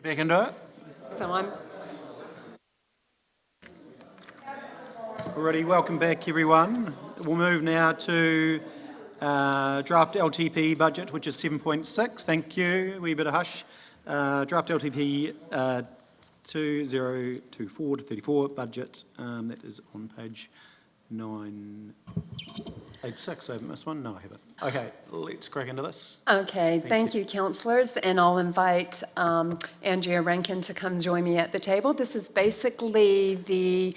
Back into it. So I'm Alrighty, welcome back everyone. We'll move now to draft LTP budget, which is 7.6. Thank you. A wee bit of hush. Draft LTP 2024 to 34 budget. That is on page 986. I haven't missed one? No, I haven't. Okay, let's crack into this. okay. Thank you, councillors, and I'll invite Andrea Rankin to come join me at the table. This is basically the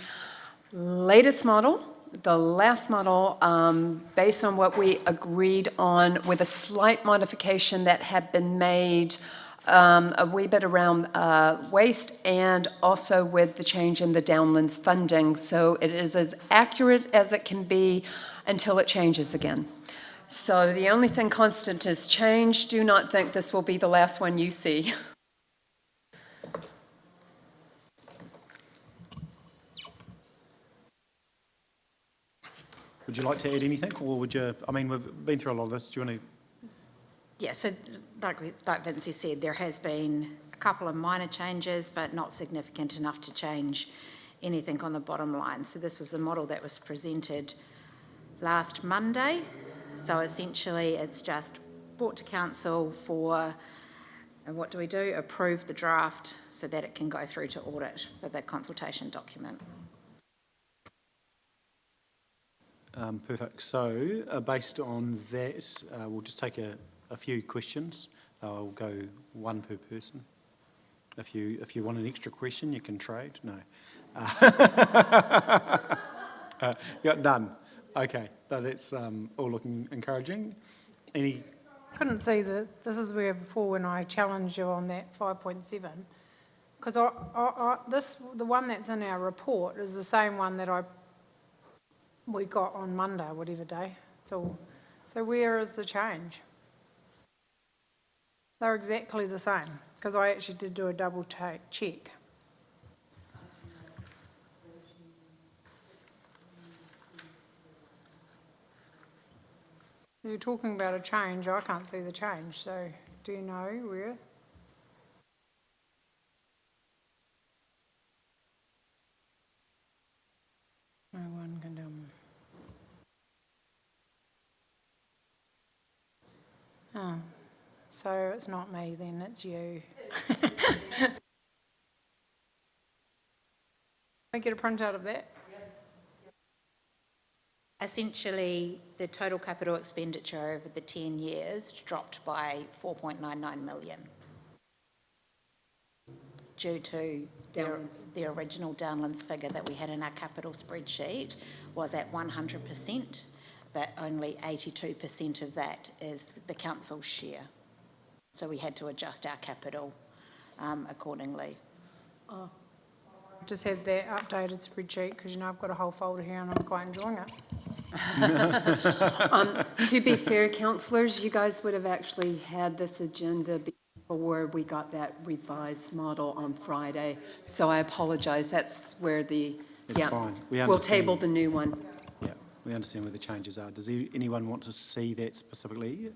latest model, the last model, based on what we agreed on, with a slight modification that had been made a wee bit around waste, and also with the change in the Downlands funding. So it is as accurate as it can be until it changes again. So the only thing constant is change. Do not think this will be the last one you see. Would you like to add anything, or would you, I mean, we've been through a lot of this. Do you want to? Yeah, so like Vincy said, there has been a couple of minor changes, but not significant enough to change anything on the bottom line. So this was a model that was presented last Monday. So essentially it's just brought to council for, and what do? Approve the draft so that it can go through to audit for the consultation document. Perfect. So based on that, we'll just take a few questions. I'll go one per person. If you want an extra question, you can trade. No. Yeah, done. Okay. No, that's all looking encouraging. Any? Couldn't see that. This is where before when I challenged you on that 5.7, because the one that's in our report is the same one that we got on Monday, whatever day. So where is the change? They're exactly the same, because I actually did do a double check. You're talking about a change, I can't see the change, so do you know where? No one can tell me. Oh, so it's not me then, it's you. I get a printout of that? Essentially, the total capital expenditure over the 10 years dropped by 4.99 million due to the original Downlands figure that we had in our capital spreadsheet was at 100%, but only 82% of that is the council's share. So we had to adjust our capital accordingly. Oh. Just had that updated spreadsheet because, you know, I've got a whole folder here and I'm quite enjoying it. To be fair, councillors, you guys would have actually had this agenda before we got that revised model on Friday. So I apologise. That's where the... It's fine. We'll table the new one. Yeah, we understand where the changes are. Does anyone want to see that specifically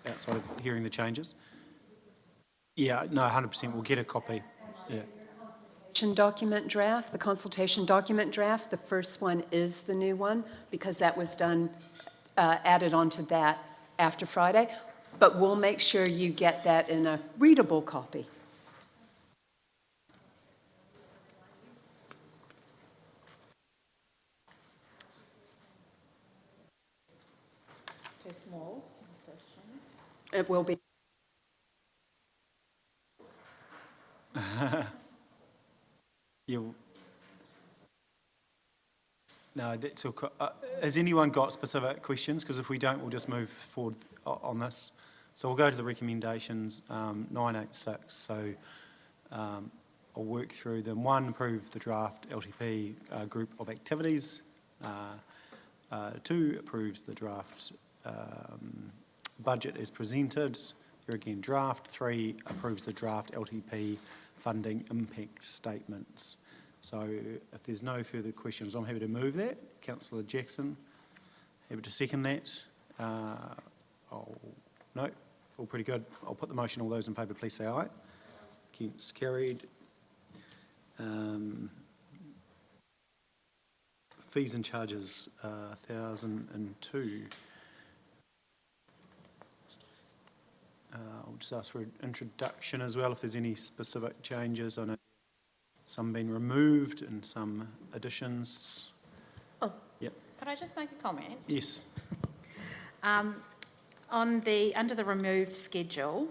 outside of hearing the changes? Yeah, no, 100%. We'll get a copy. Yeah. Document draft, the consultation document draft, the first one is the new one because that was done, added onto that after Friday, but we'll make sure you get that in a readable copy. Too small? It will be. No, that's all. Has anyone got specific questions? Because if we don't, we'll just move forward on this. So we'll go to the recommendations, 986. So I'll work through them. 1, approve the draft LTP group of activities. 2, approves the draft budget as presented. Here again, draft. 3, approves the draft LTP funding impact statements. So if there's no further questions, I'm happy to move that. Councillor Jackson, happy to second that. No, all pretty good. I'll put the motion. All those in favour, please say aye. Against, carried. Fees and charges, 1,002. I'll just ask for an introduction as well, if there's any specific changes. I know some been removed and some additions. Oh. Yep, Could I just make a comment? yes. Under the removed schedule,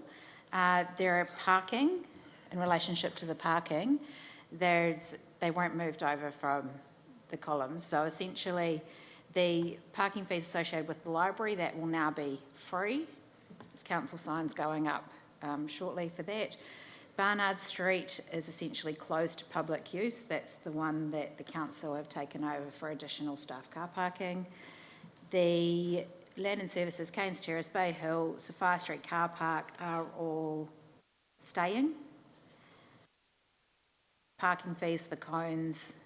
there are parking, in relationship to the parking, they weren't moved over from the columns. So essentially, the parking fees associated with the library, that will now be free. There's council signs going up shortly for that. Barnard Street is essentially closed to public use. That's the one that the council have taken over for additional staff car parking. The Land and Services, Keynes Terrace, Bay Hill, Sophia Street car park are all staying. Parking fees for cones,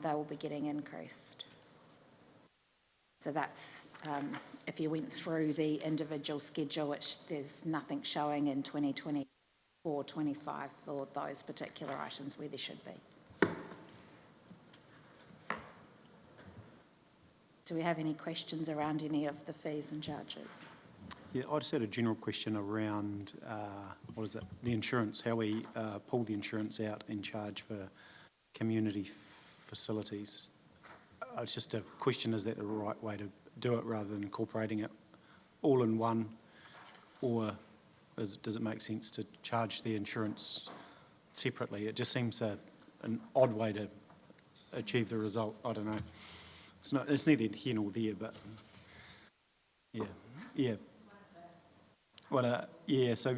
they will be getting increased. So that's, if you went through the individual schedule, there's nothing showing in 2024, 25 for those particular items where there should be. Do we have any questions around any of the fees and charges? Yeah, I just had a general question around, the insurance, how we pull the insurance out and charge for community facilities. It's just a question, is that the right way to do it rather than incorporating it all in one? Or does it make sense to charge the insurance separately? It just seems an odd way to achieve the result. I don't know. It's neither here nor there, but yeah. Well, so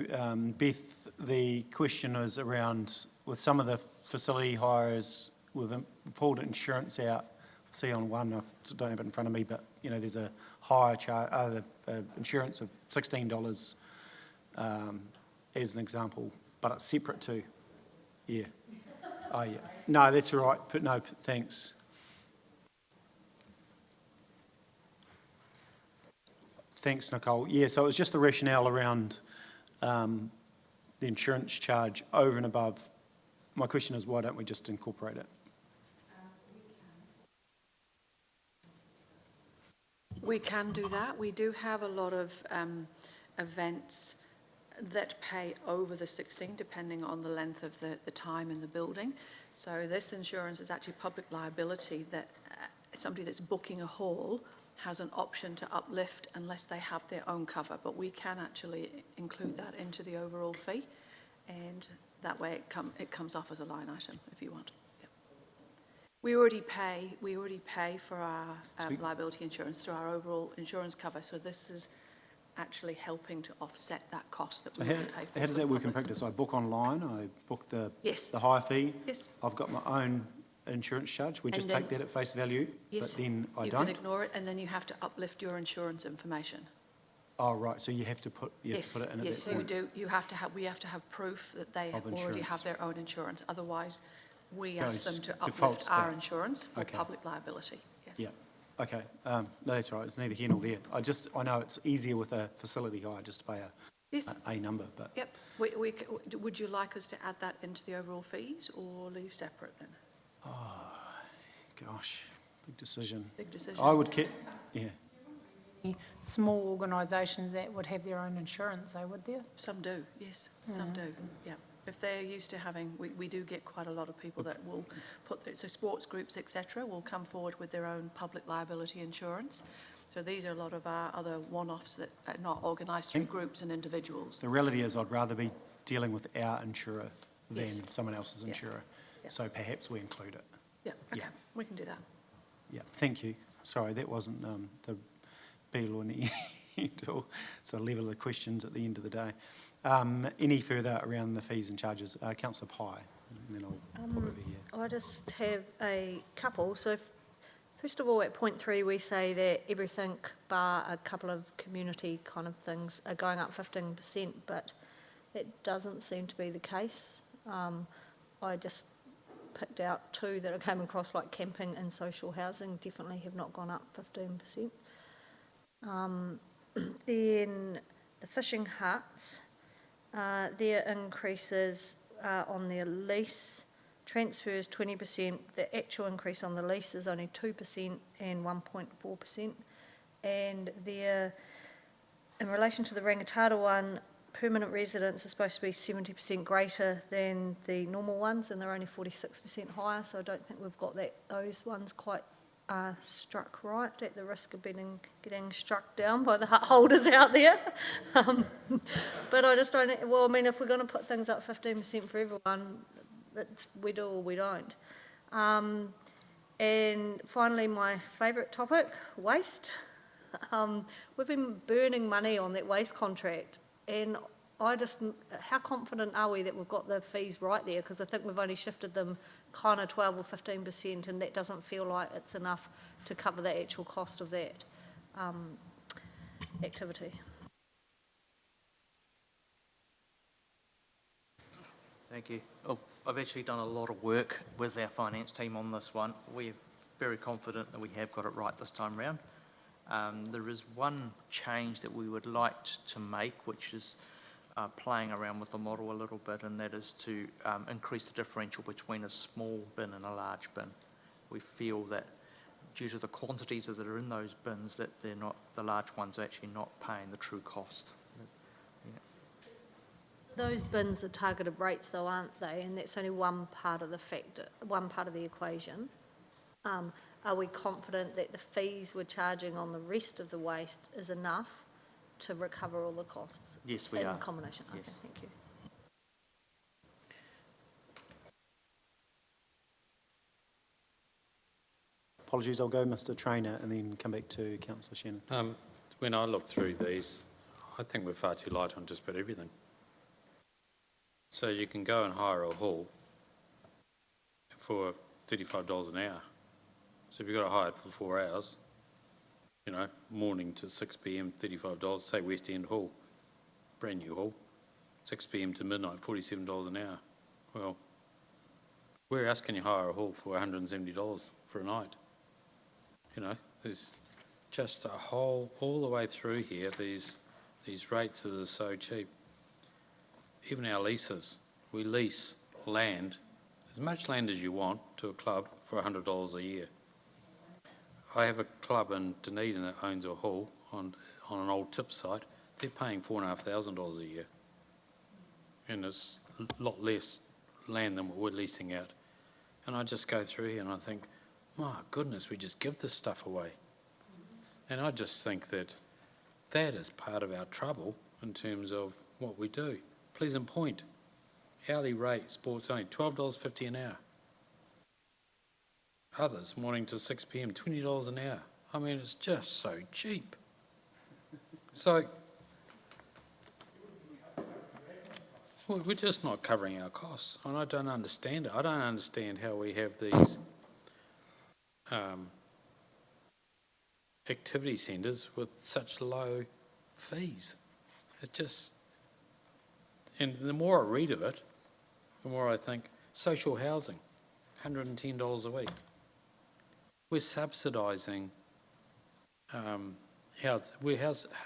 Beth, the question is around, with some of the facility hires, we've pulled insurance out. See on one, I don't have it in front of me, but there's a higher charge, insurance of $16 as an example, but it's separate too. Yeah. Oh yeah. No, that's all right. But no, thanks. Thanks, Nicole. Yeah, so it was just the rationale around the insurance charge over and above. My question is, why don't we just incorporate it? We can do that. We do have a lot of events that pay over the 16, depending on the length of the time in the building. So this insurance is actually public liability, that somebody that's booking a hall has an option to uplift unless they have their own cover. But we can actually include that into the overall fee, and that way it comes off as a line item if you want. We already pay for our liability insurance through our overall insurance cover, so this is actually helping to offset that cost that we would pay for. How does that work in practice? I book online, I book the higher fee. Yes. I've got my own insurance charge. We just take that at face value, but then I don't. You can ignore it, and then you have to uplift your insurance information. Oh, right. So you have to put it in at that point. Yes, you do. We have to have proof that they already have their own insurance. Otherwise, we ask them to uplift our insurance for public liability. Yes. Yeah. Okay. No, that's right. It's neither here nor there. I know it's easier with a facility hire just to pay a number, but. Yep. Would you like us to add that into the overall fees or leave separate then? Oh, gosh, big decision. Big decision. I would Small organisations that would have their own insurance, would there? Some do, yes, some do, yeah. If they're used to having, we do get quite a lot of people that will so sports groups, etc., will come forward with their own public liability insurance. So these are a lot of our other one-offs that are not organised through groups and individuals. The reality is I'd rather be dealing with our insurer than someone else's insurer. Yeah. So perhaps we include it. Yeah, okay, we can do that. Yeah, thank you. Sorry, that wasn't the be-all and end-all. It's the level of the questions at the end of the day. Any further around the fees and charges? Councillor Pye, and then I'll put over here. I just have a couple. So first of all, at point 3, we say that everything bar a couple of community kind of things are going up 15%, but it doesn't seem to be the case. I just picked out 2 that I came across, like camping and social housing, definitely have not gone up 15%. Then the fishing huts, their increases on their lease. Transfers 20%, the actual increase on the lease is only 2% and 1.4%. And their, in relation to the Rangitata one, permanent residents are supposed to be 70% greater than the normal ones, and they're only 46% higher, so I don't think we've got those ones quite struck right, at the risk of getting struck down by the hut holders out there. But I just don't, well, I mean, if we're going to put things up 15% for everyone, we do or we don't. And finally, my favourite topic, waste. We've been burning money on that waste contract, and how confident are we that we've got the fees right there? Because I think we've only shifted them kind of 12 or 15%, and that doesn't feel like it's enough to cover the actual cost of that activity. Thank you. I've actually done a lot of work with our finance team on this one. We're very confident that we have got it right this time round. There is one change that we would like to make, which is playing around with the model a little bit, and that is to increase the differential between a small bin and a large bin. We feel that due to the quantities that are in those bins, that the large ones are actually not paying the true cost. Those bins are targeted rates though, aren't they? And that's only one part of the factor, one part of the equation. Are we confident that the fees we're charging on the rest of the waste is enough to recover all the costs? Yes, we in are. combination? Okay, Yes. thank you. Apologies, I'll go Mr Trainer and then come back to Councillor Shannon. When I look through these, I think we're far too light on just about everything. So you can go and hire a hall for $35 an hour. So if you've got to hire it for 4 hours, you know, morning to 6 p.m, $35, say West End Hall, brand new hall, 6 p.m. to midnight, $47 an hour. Well, where else can you hire a hall for $170 for a night? You know, there's just a whole, all the way through here, these rates that are so cheap. Even our leases, we lease land, as much land as you want, to a club for $100 a year. I have a club in Dunedin that owns a hall on an old tip site. They're paying $4,500 a year. And it's a lot less land than what we're leasing out. And I just go through here and I think, my goodness, we just give this stuff away. And I just think that is part of our trouble in terms of what we do. Pleasant Point, hourly rate, sports only, $12.50 an hour. Others, morning to 6 p.m, $20 an hour. I mean, it's just so cheap. So, we're just not covering our costs, and I don't understand it. I don't understand how we have these activity centres with such low fees. It just, and the more I read of it, the more I think, social housing, $110 a week. We're subsidising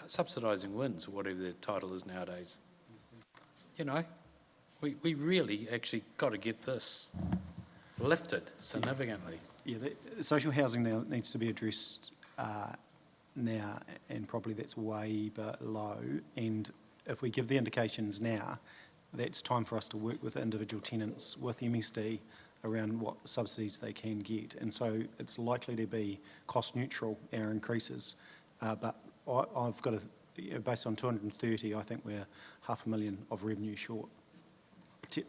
subsidising WINS, or whatever the title is nowadays. You know, we really actually got to get this lifted significantly. Yeah, the social housing now needs to be addressed now, and probably that's way below. And if we give the indications now, that's time for us to work with individual tenants, with MSD, around what subsidies they can get. And so it's likely to be cost neutral, our increases. But I've got based on 230, I think we're $500,000 of revenue short,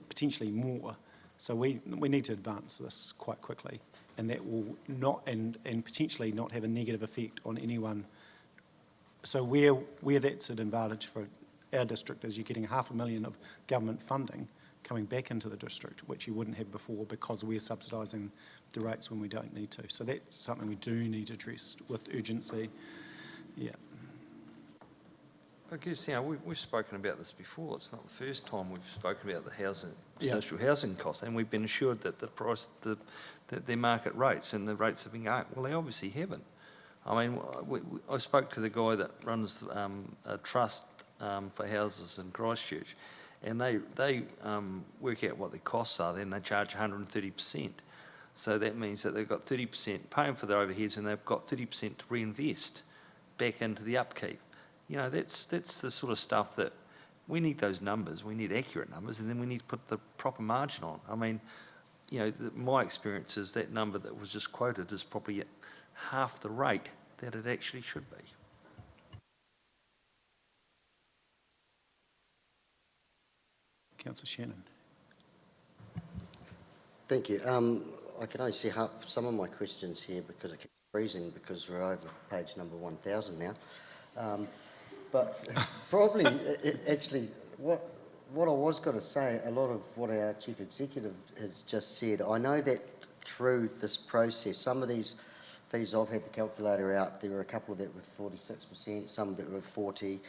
potentially more. So we need to advance this quite quickly, and that will not, and potentially not have a negative effect on anyone. So where that's an advantage for our district is you're getting $500,000 of government funding coming back into the district, which you wouldn't have before because we're subsidising the rates when we don't need to. So that's something we do need to address with urgency. Yeah. I guess, you know, we've spoken about this before. It's not the first time we've spoken about the housing, Yeah. social housing costs, and we've been assured that the price, that their market rates and the rates have been going. Well, they obviously haven't. I mean, I spoke to the guy that runs a trust for houses in Christchurch, and they work out what their costs are, then they charge 130%. So that means that they've got 30% paying for their overheads, and they've got 30% to reinvest back into the upkeep. You know, that's the sort of stuff that we need. Those numbers, we need accurate numbers, and then we need to put the proper margin on. I mean, you know, my experience is that number that was just quoted is probably at half the rate that it actually should be. Councillor Shannon. Thank you. I can only see some of my questions here because it keeps freezing because we're over page number 1000 now. But probably, actually, what I was going to say, a lot of what our Chief Executive has just said, I know that through this process, some of these fees, I've had the calculator out, there were a couple that were 46%, some that were 40%,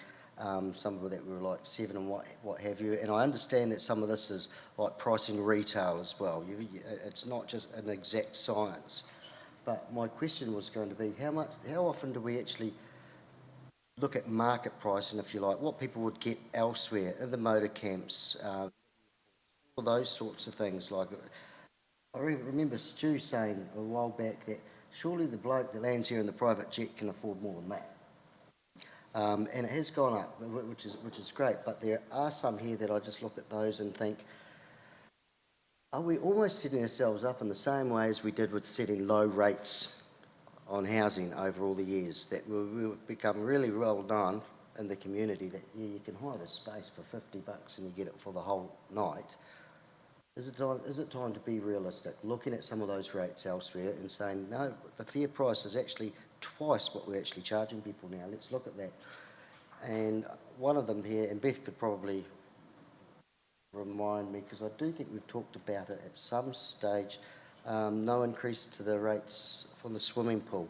some that were like 7% and what have you. And I understand that some of this is like pricing retail as well. It's not just an exact science. But my question was going to be, how often do we actually look at market pricing, if you like, what people would get elsewhere in the motor camps, all those sorts of things. Like, I remember Stu saying a while back that surely the bloke that lands here in the private jet can afford more than that. And it has gone up, which is great, but there are some here that I just look at those and think, are we almost setting ourselves up in the same way as we did with setting low rates on housing over all the years, that we'll become really well known in the community that you can hire this space for $50 and you get it for the whole night? Is it time to be realistic, looking at some of those rates elsewhere and saying, no, the fair price is actually twice what we're actually charging people now, let's look at that. And one of them here, and Beth could probably remind me, because I do think we've talked about it at some stage, no increase to the rates from the swimming pool,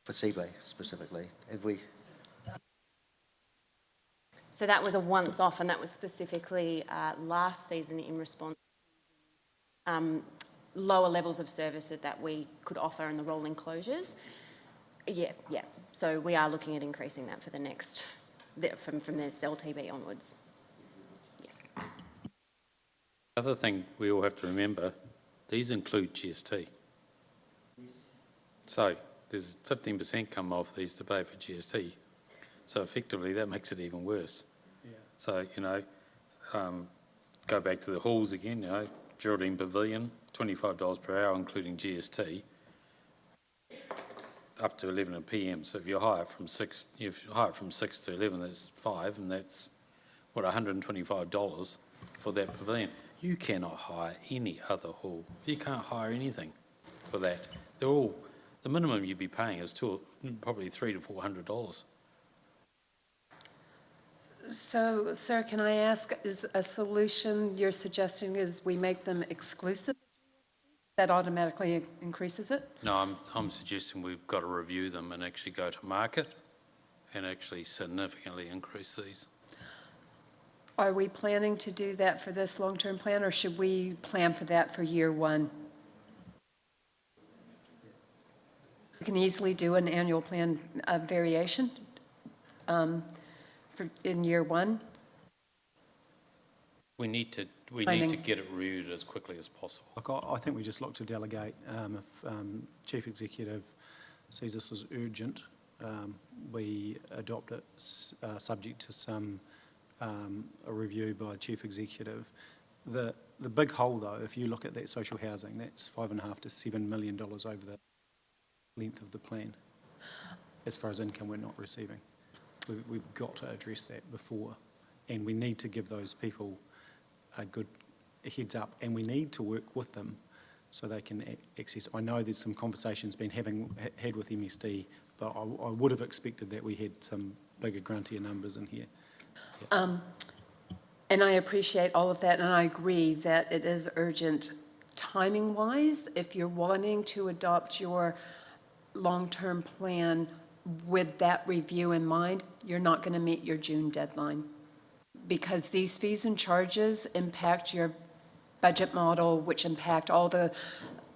for Seabay specifically. Have we? So that was a once-off, and that was specifically last season in response to lower levels of service that we could offer in the rolling closures. Yeah. So we are looking at increasing that for the next, from this LTB onwards. Yes. The other thing we all have to remember, these include GST. So there's 15% come off these to pay for GST. So effectively that makes it even worse. Yeah. So, you know, go back to the halls again, you know, Geraldine Pavilion, $25 per hour including GST, up to 11 PM. So if you hire from 6 to 11, that's 5, and that's what, $125 for that pavilion. You cannot hire any other hall. You can't hire anything for that. They're all, the minimum you'd be paying is probably $300 to $400. So, sir, can I ask, is a solution you're suggesting is we make them exclusive? That automatically increases it? No, I'm suggesting we've got to review them and actually go to market and actually significantly increase these. Are we planning to do that for this long-term plan, or should we plan for that for year one? We can easily do an annual plan variation in year one. We need to get it reviewed as quickly as possible. Look, I think we just look to delegate. If Chief Executive sees this as urgent, we adopt it subject to some a review by Chief Executive. The big hole, though, if you look at that social housing, that's $5.5 to $7 million over the length of the plan, as far as income we're not receiving. We've got to address that before, and we need to give those people a good heads up, and we need to work with them so they can access. I know there's some conversations been had with MSD, but I would have expected that we had some bigger, gruntier numbers in here. Yeah. And I appreciate all of that, and I agree that it is urgent timing-wise. If you're wanting to adopt your long-term plan with that review in mind, you're not going to meet your June deadline, because these fees and charges impact your budget model, which impact all the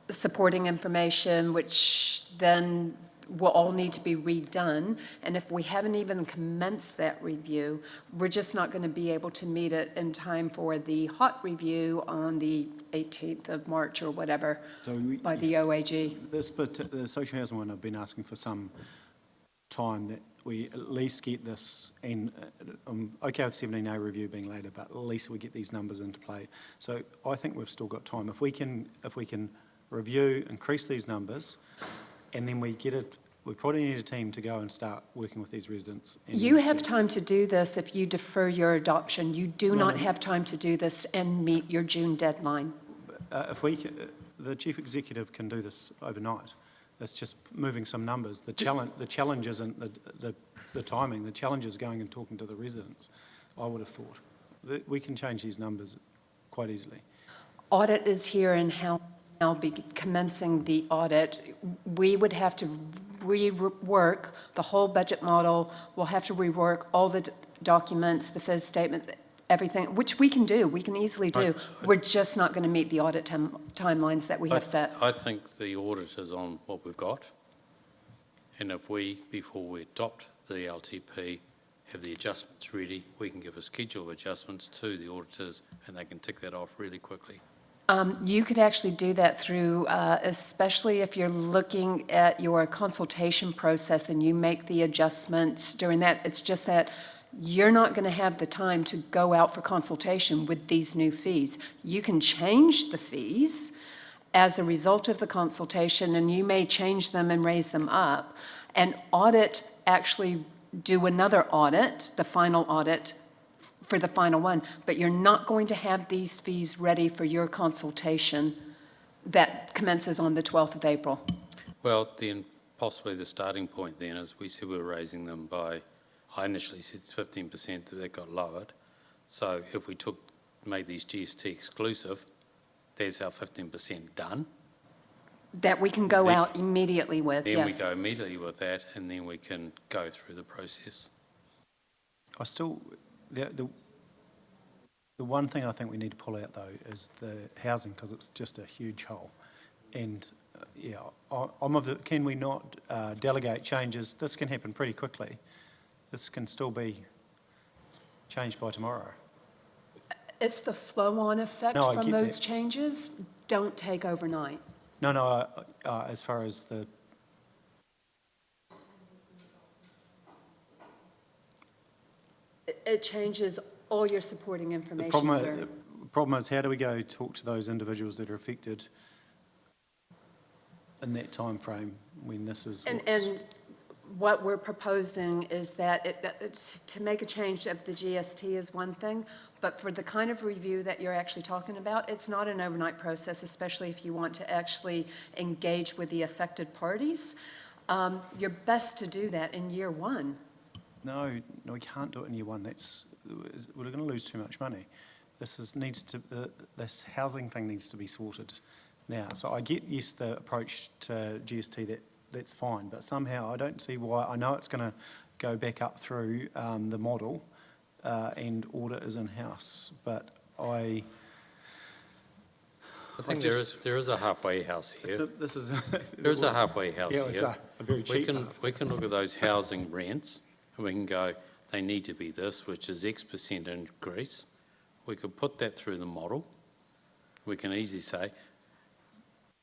supporting information, which then will all need to be redone. And if we haven't even commenced that review, we're just not going to be able to meet it in time for the hot review on the 18th of March or whatever So by the OAG. the social housing one, I've been asking for some time that we at least get this, and I'm okay with 17A review being later, but at least we get these numbers into play. So I think we've still got time. If we can review, increase these numbers, and then we get it, we probably need a team to go and start working with these residents. and You have see- time to do this if you defer your adoption. You do No, not no. have time to do this and meet your June deadline. If we, the chief executive can do this overnight. It's just moving some numbers. The challenge isn't the timing. The challenge is going and talking to the residents, I would have thought. We can change these numbers quite easily. Audit is here and how I'll be commencing the audit. We would have to rework the whole budget model. We'll have to rework all the documents, the FIS statements, everything, which we can do. We can easily do. We're just not going to meet the audit timelines that we have set. I think the audit is on what we've got. And if we, before we adopt the LTP, have the adjustments ready, we can give a schedule of adjustments to the auditors and they can tick that off really quickly. You could actually do that through, especially if you're looking at your consultation process and you make the adjustments during that. It's just that you're not going to have the time to go out for consultation with these new fees. You can change the fees as a result of the consultation, and you may change them and raise them up. And actually do another audit, the final audit, for the final one, but you're not going to have these fees ready for your consultation that commences on the 12th of April. Well, then possibly the starting point then is we said we were raising them by, I initially said 15%, that got lowered. So if we made these GST exclusive, there's our 15% done. That we can go Then- out immediately with, Then we yes. go immediately with that and then we can go through the process. I still, the one thing I think we need to pull out though is the housing, because it's just a huge hole. And I'm of the, can we not delegate changes? This can happen pretty quickly. This can still be changed by tomorrow. It's the flow-on effect No, I from get those that. changes don't take overnight. No, as far as It changes all your supporting the information, sir. problem is, how do we go talk to those individuals that are affected in that time frame when this is And what we're proposing is that it's to make a change of the GST is one thing, but for the kind of review that you're actually talking about, it's not an overnight process, especially if you want to actually engage with the affected parties. You're best to do that in year one. No, we can't do it in year one. We're going to lose too much money. This housing thing needs to be sorted now. So I get, yes, the approach to GST, that's fine, but somehow I don't see why. I know it's going to go back up through the model and audit is in-house, but I think there is a halfway house here. There is a halfway house here. Yeah, it's a very cheap half. We can look at those housing rents and we can go, they need to be this, which is X% increase. We could put that through the model. We can easily say,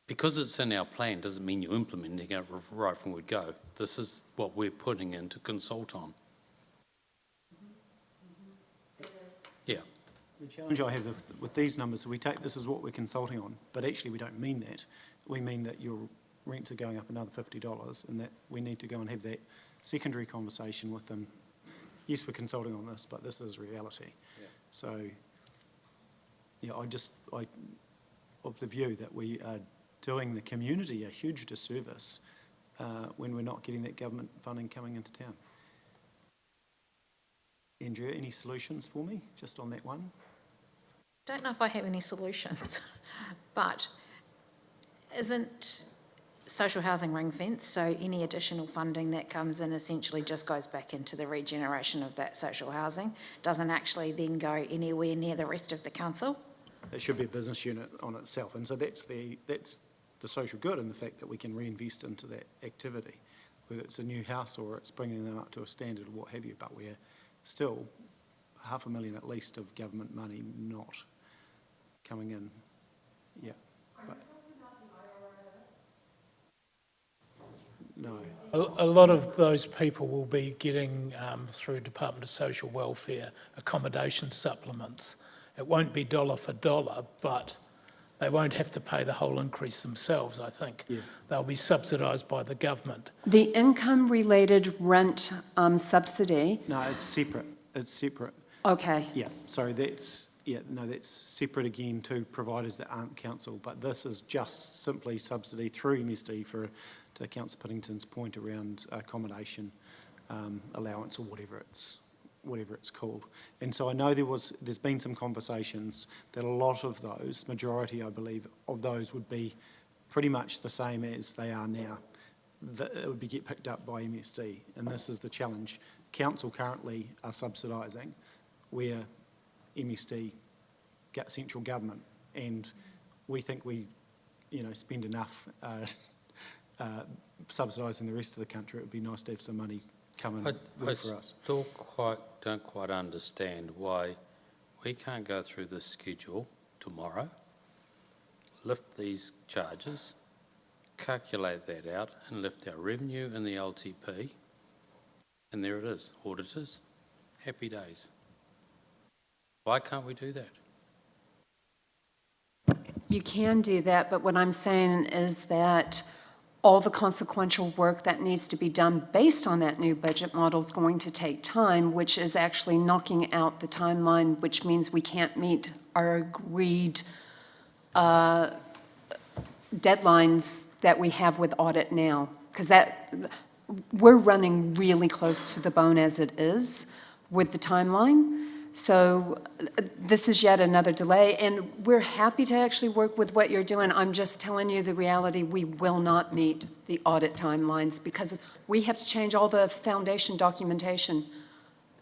because it's in our plan doesn't mean you're implementing it right from the go. This is what we're putting in to consult on. Yeah. The challenge I have with these numbers, this is what we're consulting on, but actually we don't mean that. We mean that your rents are going up another $50 and that we need to go and have that secondary conversation with them. Yes, we're consulting on this, but this is reality. Yeah. So, I of the view that we are doing the community a huge disservice when we're not getting that government funding coming into town. Andrea, any solutions for me, just on that one? Don't know if I have any solutions, but isn't social housing ring fence, so any additional funding that comes in essentially just goes back into the regeneration of that social housing, doesn't actually then go anywhere near the rest of the council? It should be a business unit on itself, and so that's the social good in the fact that we can reinvest into that activity. whether it's a new house or it's bringing them up to a standard or what have you, but we're still $500,000 at least of government money not coming in. Yeah. But no. A lot of those people will be getting, through Department of Social Welfare, accommodation supplements. It won't be dollar for dollar, but they won't have to pay the whole increase themselves, I think. Yeah. They'll be subsidised by the government. The income-related rent subsidy, No, it's separate. It's separate. okay. Yeah, so that's, that's separate again to providers that aren't council, but this is just simply subsidy through MSD to Councillor Piddington's point around accommodation allowance or whatever it's called. And so I know there's been some conversations that a lot of those, majority I believe, of those would be pretty much the same as they are now. That it would get picked up by MSD, and this is the challenge. Council currently are subsidising where MSD get central government, and we think we, spend enough subsidising the rest of the country. It would be nice to have some money come in I work for us. still don't quite understand why we can't go through this schedule tomorrow, lift these charges, calculate that out and lift our revenue in the LTP, and there it is, auditors, happy days. Why can't we do that? You can do that, but what I'm saying is that all the consequential work that needs to be done based on that new budget model is going to take time, which is actually knocking out the timeline, which means we can't meet our agreed deadlines that we have with audit now. Because we're running really close to the bone as it is with the timeline. So this is yet another delay, and we're happy to actually work with what you're doing. I'm just telling you the reality, we will not meet the audit timelines because we have to change all the foundation documentation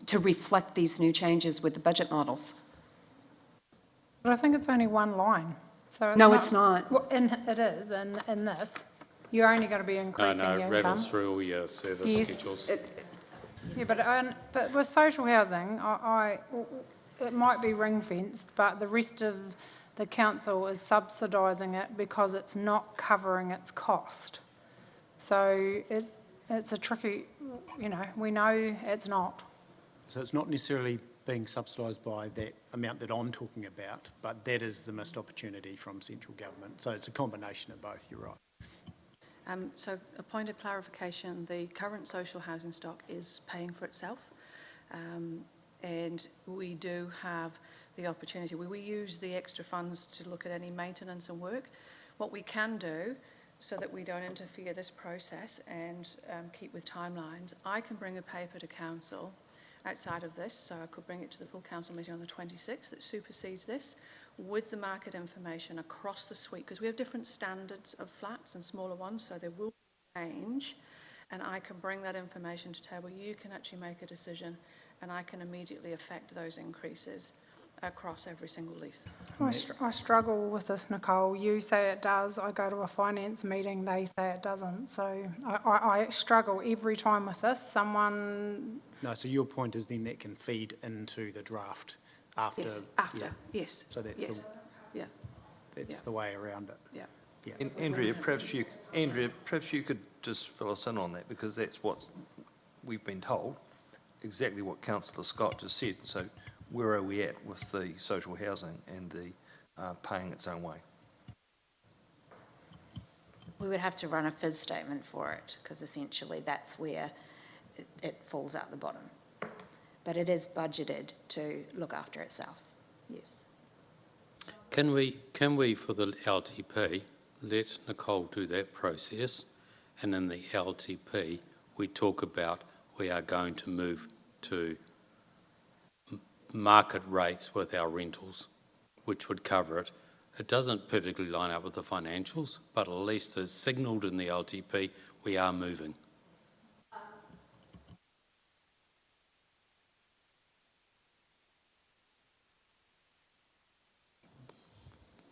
to reflect these new changes with the budget models. But I think it's only one line, so. No, it's not. Well, it is, in this. You're only going to be increasing No, your it income. rattles through all your service Yes. schedules. Yeah, but with social housing, it might be ring fenced, but the rest of the council is subsidising it because it's not covering its cost. So it's a tricky, we know it's not. So it's not necessarily being subsidised by that amount that I'm talking about, but that is the missed opportunity from central government. So it's a combination of both, you're right. So a point of clarification, the current social housing stock is paying for itself. And we do have the opportunity, we use the extra funds to look at any maintenance and work. What we can do, so that we don't interfere this process and keep with timelines, I can bring a paper to council outside of this, so I could bring it to the full council meeting on the 26th that supersedes this, with the market information across the suite, because we have different standards of flats and smaller ones, so there will be a range, and I can bring that information to table. You can actually make a decision, and I can immediately affect those increases across every single lease. I struggle with this, Nicole. You say it does. I go to a finance meeting, they say it doesn't. So I struggle every time with this. No, so your point is then that can feed into the draft after? Yes, after, yeah. yes. So that's, yes. Yeah, that's Yeah. the way around it. yeah. Yeah. And Andrea, perhaps you could just fill us in on that, because that's what we've been told, exactly what Councillor Scott just said. So where are we at with the social housing and the paying its own way? We would have to run a FIS statement for it, because essentially that's where it falls out the bottom. But it is budgeted to look after itself, yes. Can we, for the LTP, let Nicole do that process, and in the LTP, we talk about we are going to move to market rates with our rentals, which would cover it. It doesn't perfectly line up with the financials, but at least as signalled in the LTP, we are moving.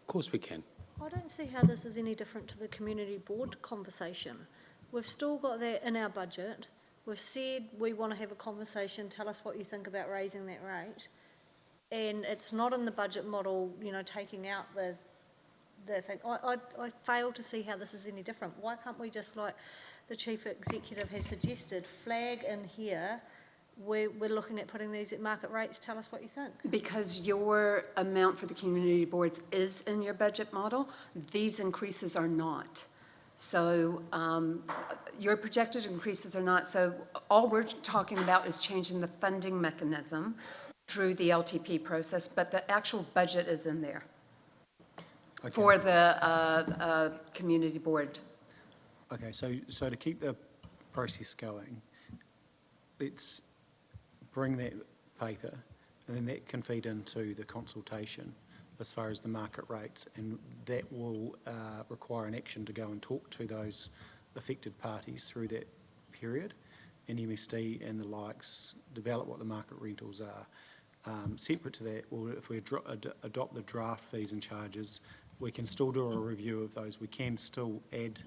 Of course we can. I don't see how this is any different to the community board conversation. we've still got that in our budget. We've said we want to have a conversation, tell us what you think about raising that rate. And it's not in the budget model, you know, taking out the thing. I fail to see how this is any different. Why can't we just, like the Chief Executive has suggested, flag in here, we're looking at putting these at market rates, tell us what you think. Because your amount for the community boards is in your budget model, these increases are not. So your projected increases are not. So all we're talking about is changing the funding mechanism through the LTP process, but the actual budget is in there for the community board. Okay, so to keep the process going, let's bring that paper, and then that can feed into the consultation as far as the market rates, and that will require an action to go and talk to those affected parties through that period, and MSD and the likes develop what the market rentals are. Separate to that, well, if we adopt the draft fees and charges, we can still do a review of those. We can still add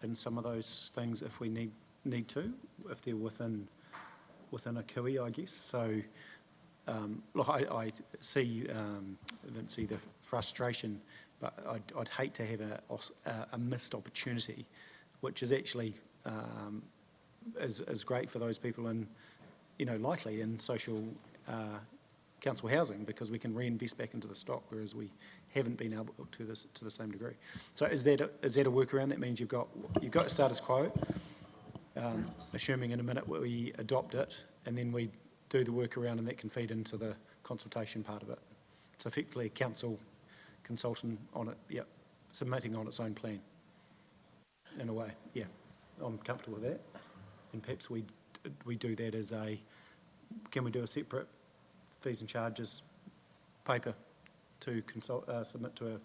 in some of those things if we need to, if they're within a CUI, I guess. So, look, I see, Vincy, the frustration, but I'd hate to have a missed opportunity, which is actually is great for those people in, you know, likely in social council housing, because we can reinvest back into the stock, whereas we haven't been able to the same degree. So is that a workaround? That means you've got status quo, assuming in a minute we adopt it, and then we do the workaround, and that can feed into the consultation part of it. It's effectively a council consultant on it, yep, submitting on its own plan, in a way, yeah. I'm comfortable with that. And perhaps we do that as can we do a separate fees and charges paper to submit to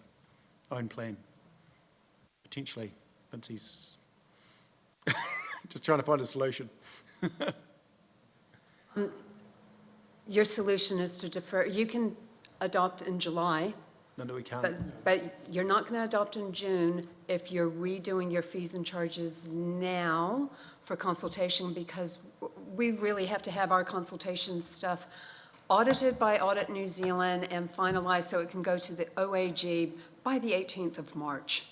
our own plan? Potentially, Vincy's just trying to find a solution. Your solution is to defer. You can adopt in July, No, we can't. but you're not going to adopt in June if you're redoing your fees and charges now for consultation, because we really have to have our consultation stuff audited by Audit New Zealand and finalized so it can go to the OAG by the 18th of March.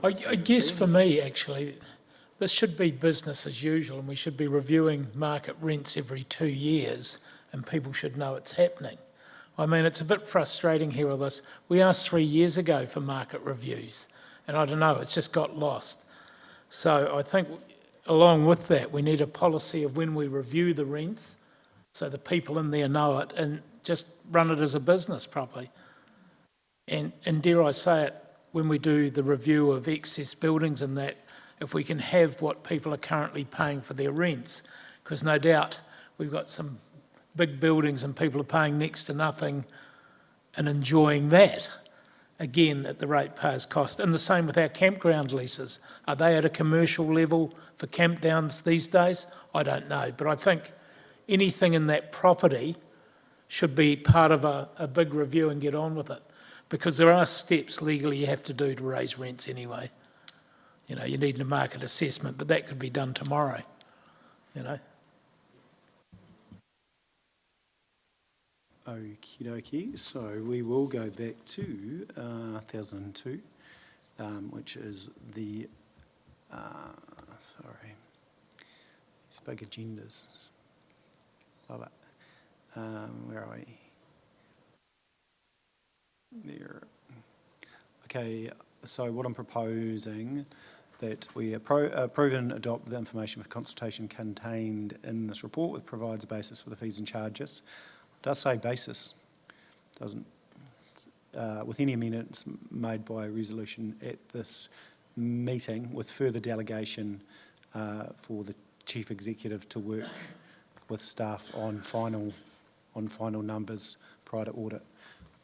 I guess for me, actually, this should be business as usual, and we should be reviewing market rents every 2 years, and people should know it's happening. I mean, it's a bit frustrating here with this. We asked 3 years ago for market reviews, and I don't know, it's just got lost. So I think along with that, we need a policy of when we review the rents, so the people in there know it, and just run it as a business properly. And dare I say it, when we do the review of excess buildings and that, if we can have what people are currently paying for their rents, because no doubt we've got some big buildings and people are paying next to nothing and enjoying that, again, at the ratepayers' cost. And the same with our campground leases. Are they at a commercial level for campdowns these days? I don't know, but I think anything in that property should be part of a big review and get on with it, because there are steps legally you have to do to raise rents anyway. You know, you need a market assessment, but that could be done tomorrow, you know. Okie dokie, so we will go back to 1002, which is the, these big agendas. Love it. Where are we? There. Okay, so what I'm proposing, that we approve and adopt the information for consultation contained in this report, which provides a basis for the fees and charges. It does say basis, doesn't, with any amendments made by resolution at this meeting, with further delegation for the Chief Executive to work with staff on final numbers prior to audit.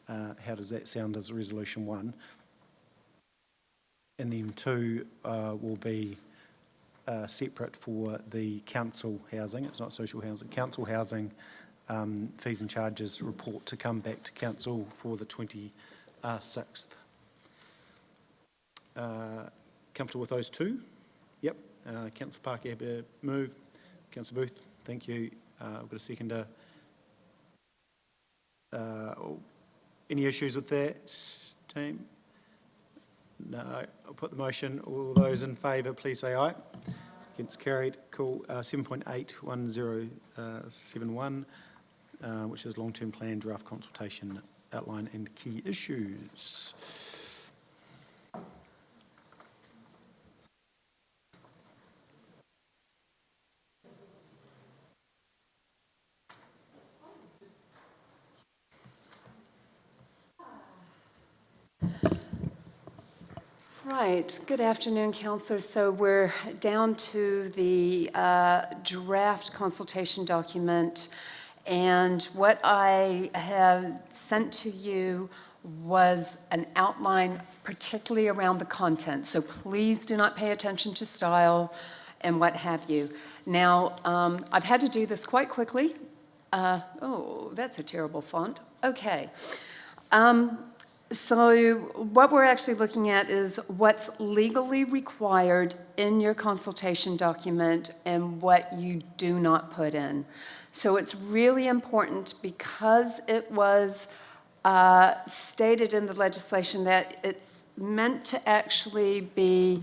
How does that sound as resolution 1? And then 2 will be separate for the council housing. It's not social housing. Council housing fees and charges report to come back to council for the 26th. Comfortable with those two? Yep. Councillor Parker, happy to move. Councillor Booth, thank you. I've got a seconder. Any issues with that, team? No. I'll put the motion. All those in favour, please say aye. Against carried. Cool. 7.81071, which is long-term plan draft consultation outline and key issues. Right, good afternoon, councillors. So we're down to the draft consultation document, and what I have sent to you was an outline particularly around the content. So please do not pay attention to style and what have you. Now, I've had to do this quite quickly. Oh, that's a terrible font. Okay. So what we're actually looking at is what's legally required in your consultation document and what you do not put in. So it's really important, because it was stated in the legislation that it's meant to actually be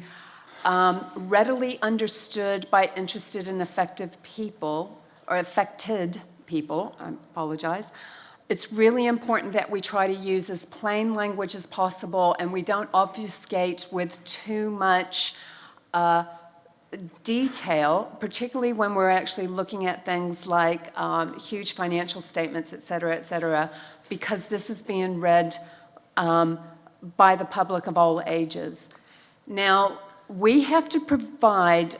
readily understood by interested and affected people, or affected people, I apologize. It's really important that we try to use as plain language as possible, and we don't obfuscate with too much detail, particularly when we're actually looking at things like huge financial statements, et cetera, because this is being read by the public of all ages. Now, we have to provide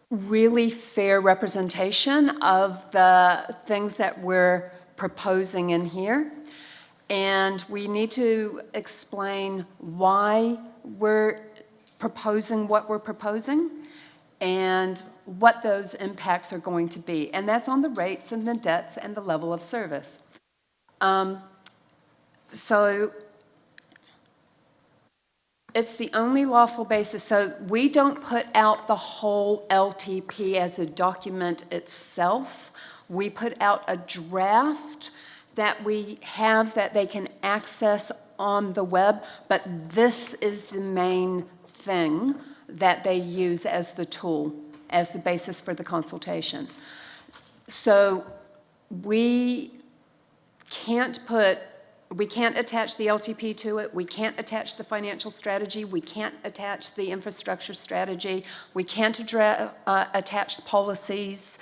really fair representation of the things that we're proposing in here, and we need to explain why we're proposing what we're proposing and what those impacts are going to be, and that's on the rates and the debts and the level of service. So it's the only lawful basis. So we don't put out the whole LTP as a document itself. We put out a draft that we have that they can access on the web, but this is the main thing that they use as the tool, as the basis for the consultation. So we can't attach the LTP to it, we can't attach the financial strategy, we can't attach the infrastructure strategy, we can't attach policies,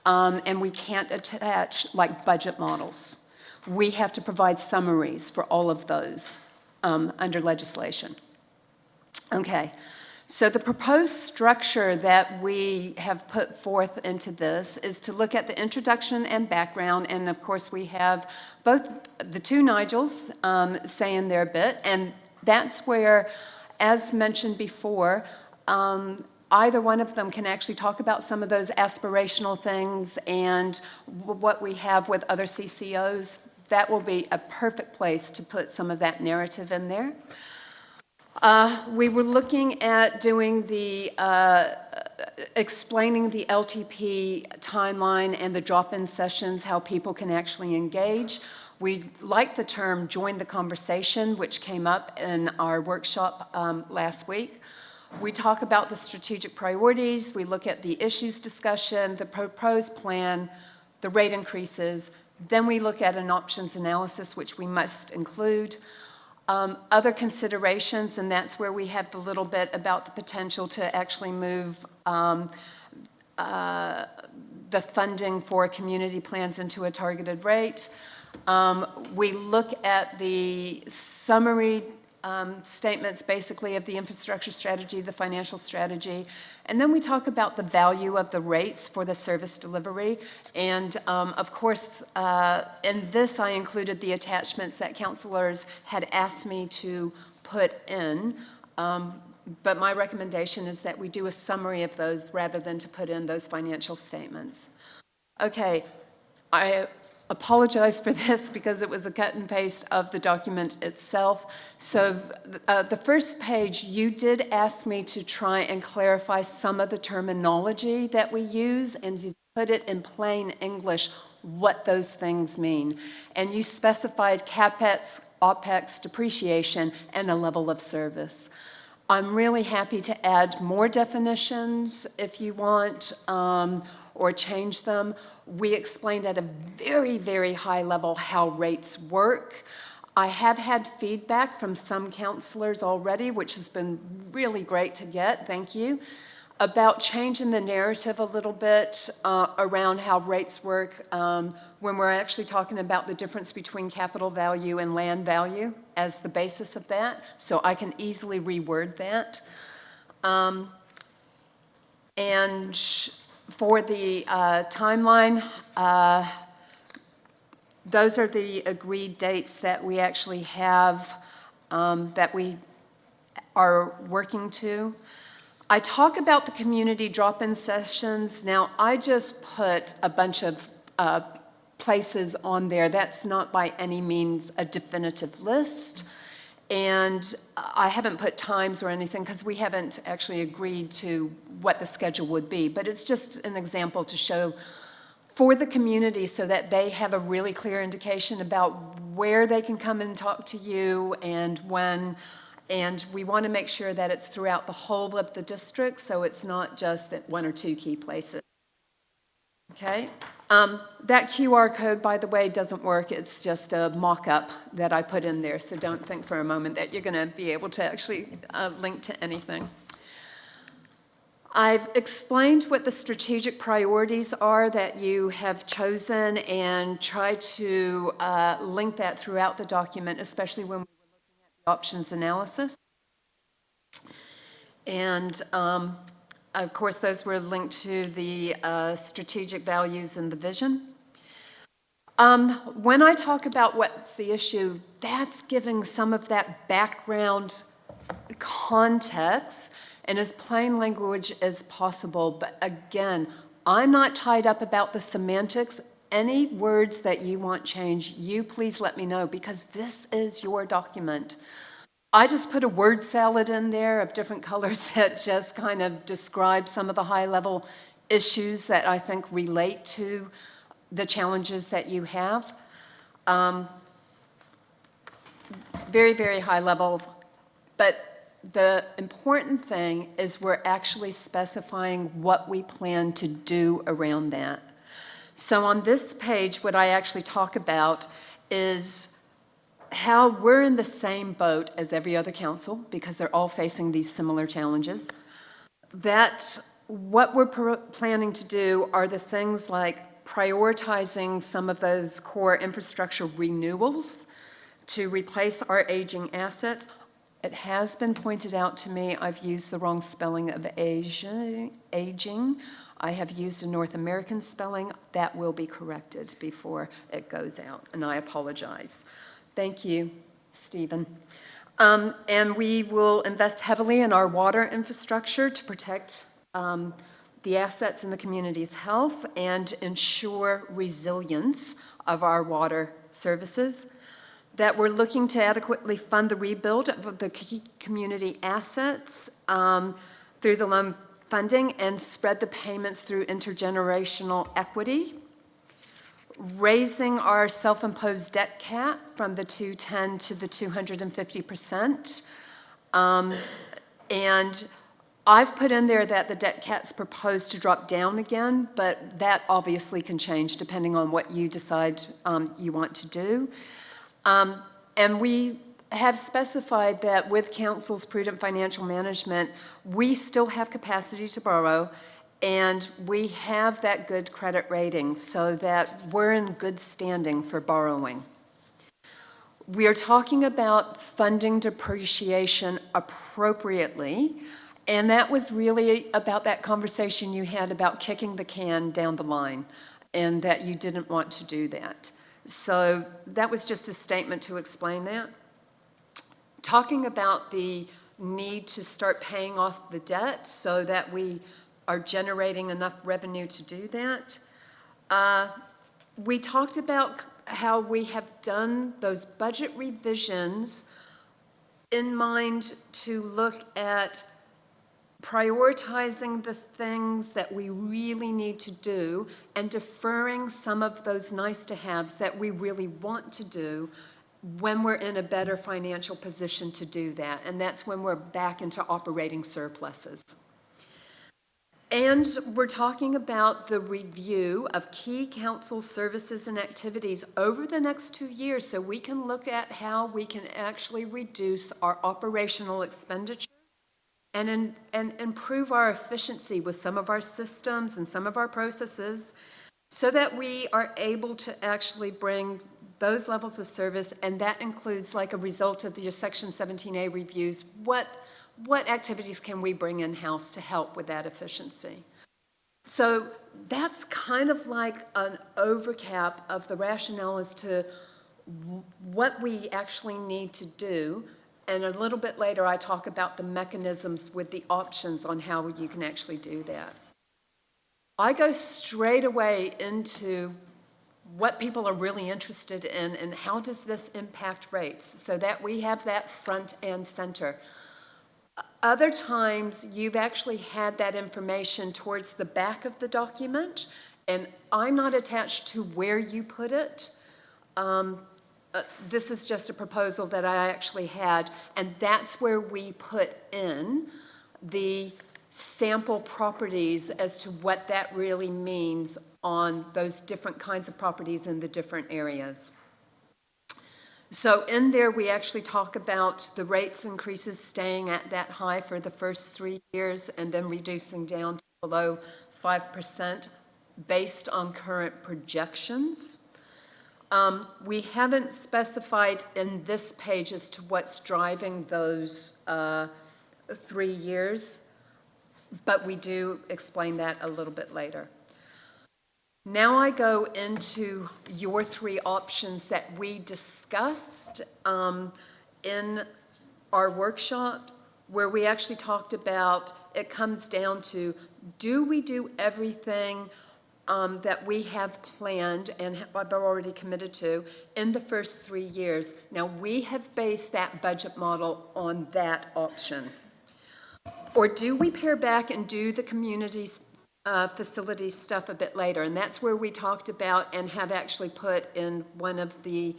and we can't attach like budget models. We have to provide summaries for all of those under legislation. Okay, so the proposed structure that we have put forth into this is to look at the introduction and background, and of course we have both the two Nigels saying their bit, and that's where, as mentioned before, either one of them can actually talk about some of those aspirational things and what we have with other CCOs. That will be a perfect place to put some of that narrative in there. We were looking at doing the, explaining the LTP timeline and the drop-in sessions, how people can actually engage. We like the term join the conversation, which came up in our workshop last week. We talk about the strategic priorities, we look at the issues discussion, the proposed plan, the rate increases, then we look at an options analysis, which we must include. Other considerations, and that's where we have the little bit about the potential to actually move the funding for community plans into a targeted rate. We look at the summary statements basically of the infrastructure strategy, the financial strategy, and then we talk about the value of the rates for the service delivery. And of course, in this I included the attachments that councillors had asked me to put in, but my recommendation is that we do a summary of those rather than to put in those financial statements. Okay, apologize for this because it was a cut and paste of the document itself. So the first page, you did ask me to try and clarify some of the terminology that we use and to put it in plain English what those things mean. And you specified CapEx, OpEx, depreciation, and a level of service. I'm really happy to add more definitions if you want, or change them. We explained at a very, very high level how rates work. I have had feedback from some counselors already, which has been really great to get, thank you, about changing the narrative a little bit around how rates work when we're actually talking about the difference between capital value and land value as the basis of that. So I can easily reword that. And for the timeline, those are the agreed dates that we actually have, that we are working to. I talk about the community drop-in sessions. Now, I just put a bunch of places on there. That's not by any means a definitive list. And I haven't put times or anything because we haven't actually agreed to what the schedule would be. But it's just an example to show for the community so that they have a really clear indication about where they can come and talk to you and when. And we want to make sure that it's throughout the whole of the district, so it's not just at one or two key places. Okay? That QR code, by the way, doesn't work. It's just a mock-up that I put in there, so don't think for a moment that you're going to be able to actually link to anything. I've explained what the strategic priorities are that you have chosen and tried to link that throughout the document, especially when options analysis. And of course, those were linked to the strategic values and the vision. When I talk about what's the issue, that's giving some of that background context in as plain language as possible. But again, I'm not tied up about the semantics. Any words that you want changed, you please let me know because this is your document. I just put a word salad in there of different colors that just kind of describe some of the high-level issues that I think relate to the challenges that you have. Very, very high level, but the important thing is we're actually specifying what we plan to do around that. So on this page, what I actually talk about is how we're in the same boat as every other council because they're all facing these similar challenges. That what we're planning to do are the things like prioritizing some of those core infrastructure renewals to replace our aging assets. It has been pointed out to me I've used the wrong spelling of aging. I have used a North American spelling. That will be corrected before it goes out, and I apologize. Thank you, Stephen. And we will invest heavily in our water infrastructure to protect the assets in the community's health and ensure resilience of our water services. That we're looking to adequately fund the rebuild of the key community assets through the loan funding and spread the payments through intergenerational equity. Raising our self-imposed debt cap from the 210 to the 250%. And I've put in there that the debt cap's proposed to drop down again, but that obviously can change depending on what you decide you want to do. And we have specified that with Council's prudent financial management, we still have capacity to borrow, and we have that good credit rating so that we're in good standing for borrowing. We are talking about funding depreciation appropriately, and that was really about that conversation you had about kicking the can down the line, and that you didn't want to do that. So that was just a statement to explain that. Talking about the need to start paying off the debt so that we are generating enough revenue to do that. we talked about how we have done those budget revisions in mind to look at prioritizing the things that we really need to do and deferring some of those nice-to-haves that we really want to do when we're in a better financial position to do that. And that's when we're back into operating surpluses. And we're talking about the review of key council services and activities over the next 2 years, so we can look at how we can actually reduce our operational expenditure and improve our efficiency with some of our systems and some of our processes, so that we are able to actually bring those levels of service, and that includes, like a result of your Section 17A reviews, what activities can we bring in-house to help with that efficiency? So that's kind of like an overcap of the rationale as to what we actually need to do. And a little bit later, I talk about the mechanisms with the options on how you can actually do that. I go straight away into what people are really interested in and how does this impact rates, so that we have that front and center. Other times, you've actually had that information towards the back of the document, and I'm not attached to where you put it. This is just a proposal that I actually had, and that's where we put in the sample properties as to what that really means on those different kinds of properties in the different areas. So in there, we actually talk about the rates increases staying at that high for the first 3 years and then reducing down to below 5% based on current projections. We haven't specified in this page as to what's driving those 3 years, but we do explain that a little bit later. Now I go into your 3 options that we discussed in our workshop, where we actually talked about, it comes down to, do we do everything that we have planned and have already committed to in the first 3 years? Now, we have based that budget model on that option. Or do we pare back and do the community's facility stuff a bit later? And that's where we talked about and have actually put in one of the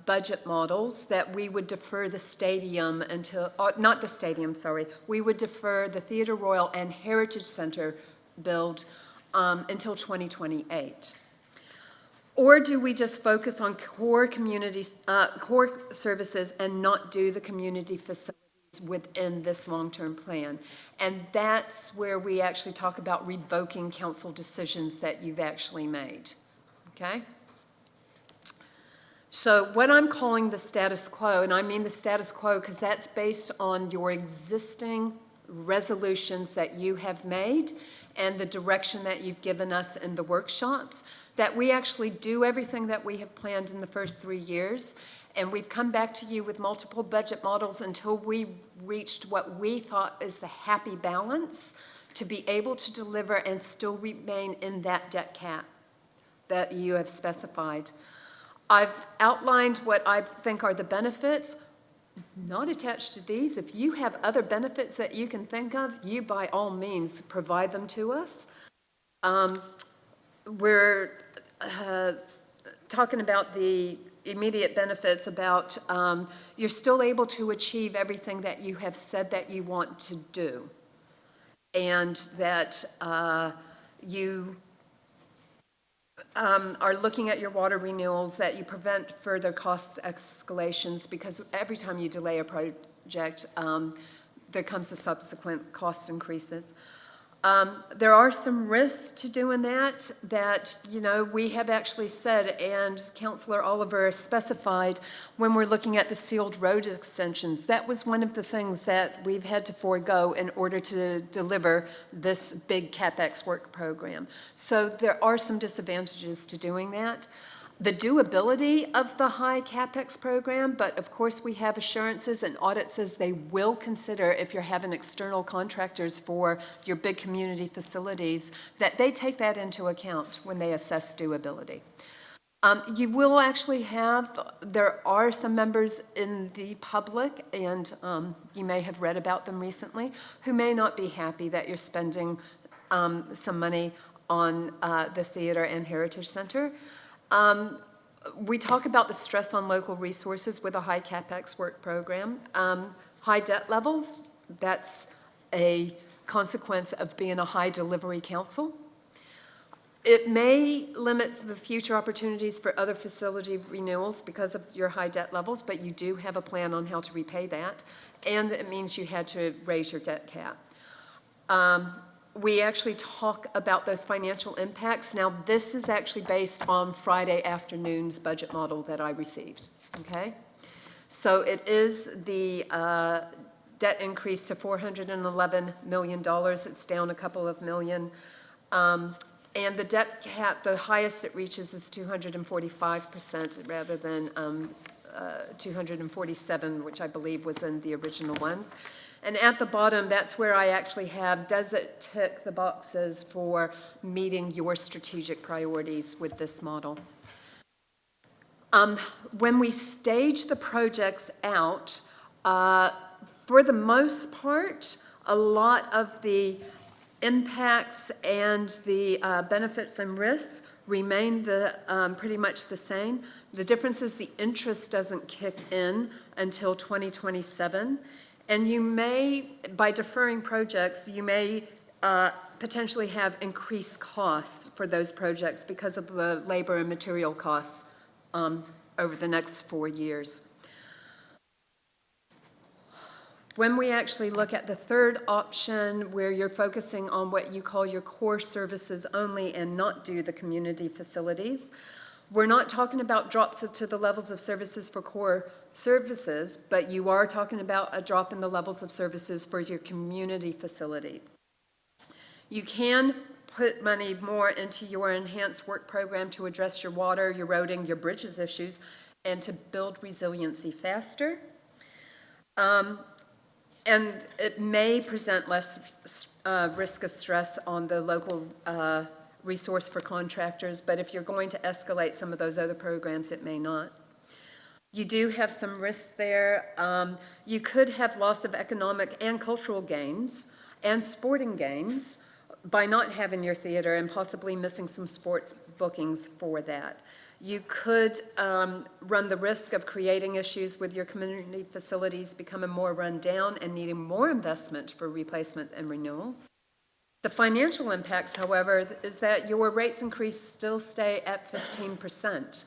budget models that we would defer the stadium until, not the stadium, sorry, we would defer the Theatre Royal and Heritage Center build until 2028. Or do we just focus on core communities, core services and not do the community facilities within this long-term plan? And that's where we actually talk about revoking council decisions that you've actually made, okay? So what I'm calling the status quo, and I mean the status quo because that's based on your existing resolutions that you have made and the direction that you've given us in the workshops, that we actually do everything that we have planned in the first 3 years. And we've come back to you with multiple budget models until we reached what we thought is the happy balance to be able to deliver and still remain in that debt cap that you have specified. I've outlined what I think are the benefits, not attached to these. If you have other benefits that you can think of, you by all means provide them to us. We're talking about the immediate benefits, about you're still able to achieve everything that you have said that you want to do, and that you are looking at your water renewals, that you prevent further cost escalations, because every time you delay a project, there comes the subsequent cost increases. There are some risks to doing that, you know, we have actually said, and Councillor Oliver specified when we're looking at the sealed road extensions, that was one of the things that we've had to forego in order to deliver this big CapEx work program. So there are some disadvantages to doing that. the doability of the high CapEx program, but of course, we have assurances and audit says they will consider, if you're having external contractors for your big community facilities, that they take that into account when they assess doability. You will actually have, there are some members in the public, and you may have read about them recently, who may not be happy that you're spending some money on the theater and heritage center. We talk about the stress on local resources with a high CapEx work program. High debt levels, that's a consequence of being a high delivery council. It may limit the future opportunities for other facility renewals because of your high debt levels, but you do have a plan on how to repay that, and it means you had to raise your debt cap. We actually talk about those financial impacts. Now, this is actually based on Friday afternoon's budget model that I received, okay? So it is the debt increase to $411 million. It's down a couple of million. And the debt cap, the highest it reaches is 245% rather than 247, which I believe was in the original ones. And at the bottom, that's where I actually have, does it tick the boxes for meeting your strategic priorities with this model? When we stage the projects out, for the most part, a lot of the impacts and the benefits and risks remain pretty much the same. The difference is the interest doesn't kick in until 2027. And you may, by deferring projects, you may potentially have increased costs for those projects because of the labor and material costs over the next 4 years. When we actually look at the third option, where you're focusing on what you call your core services only and not do the community facilities, we're not talking about drops to the levels of services for core services, but you are talking about a drop in the levels of services for your community facilities. You can put money more into your enhanced work program to address your water, your roading, your bridges issues, and to build resiliency faster. And it may present less risk of stress on the local resource for contractors, but if you're going to escalate some of those other programs, it may not. You do have some risks there. You could have loss of economic and cultural gains and sporting gains by not having your theater and possibly missing some sports bookings for that. You could run the risk of creating issues with your community facilities becoming more run down and needing more investment for replacement and renewals. The financial impacts, however, is that your rates increase still stay at 15%.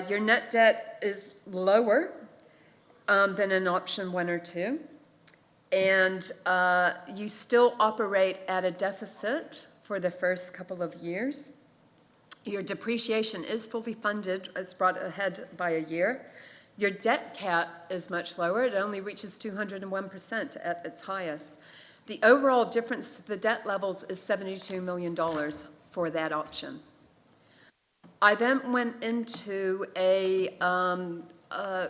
Your net debt is lower than in option 1 or 2. And you still operate at a deficit for the first couple of years. Your depreciation is fully funded, it's brought ahead by a year. Your debt cap is much lower. It only reaches 201% at its highest. The overall difference to the debt levels is $72 million for that option. I then went into a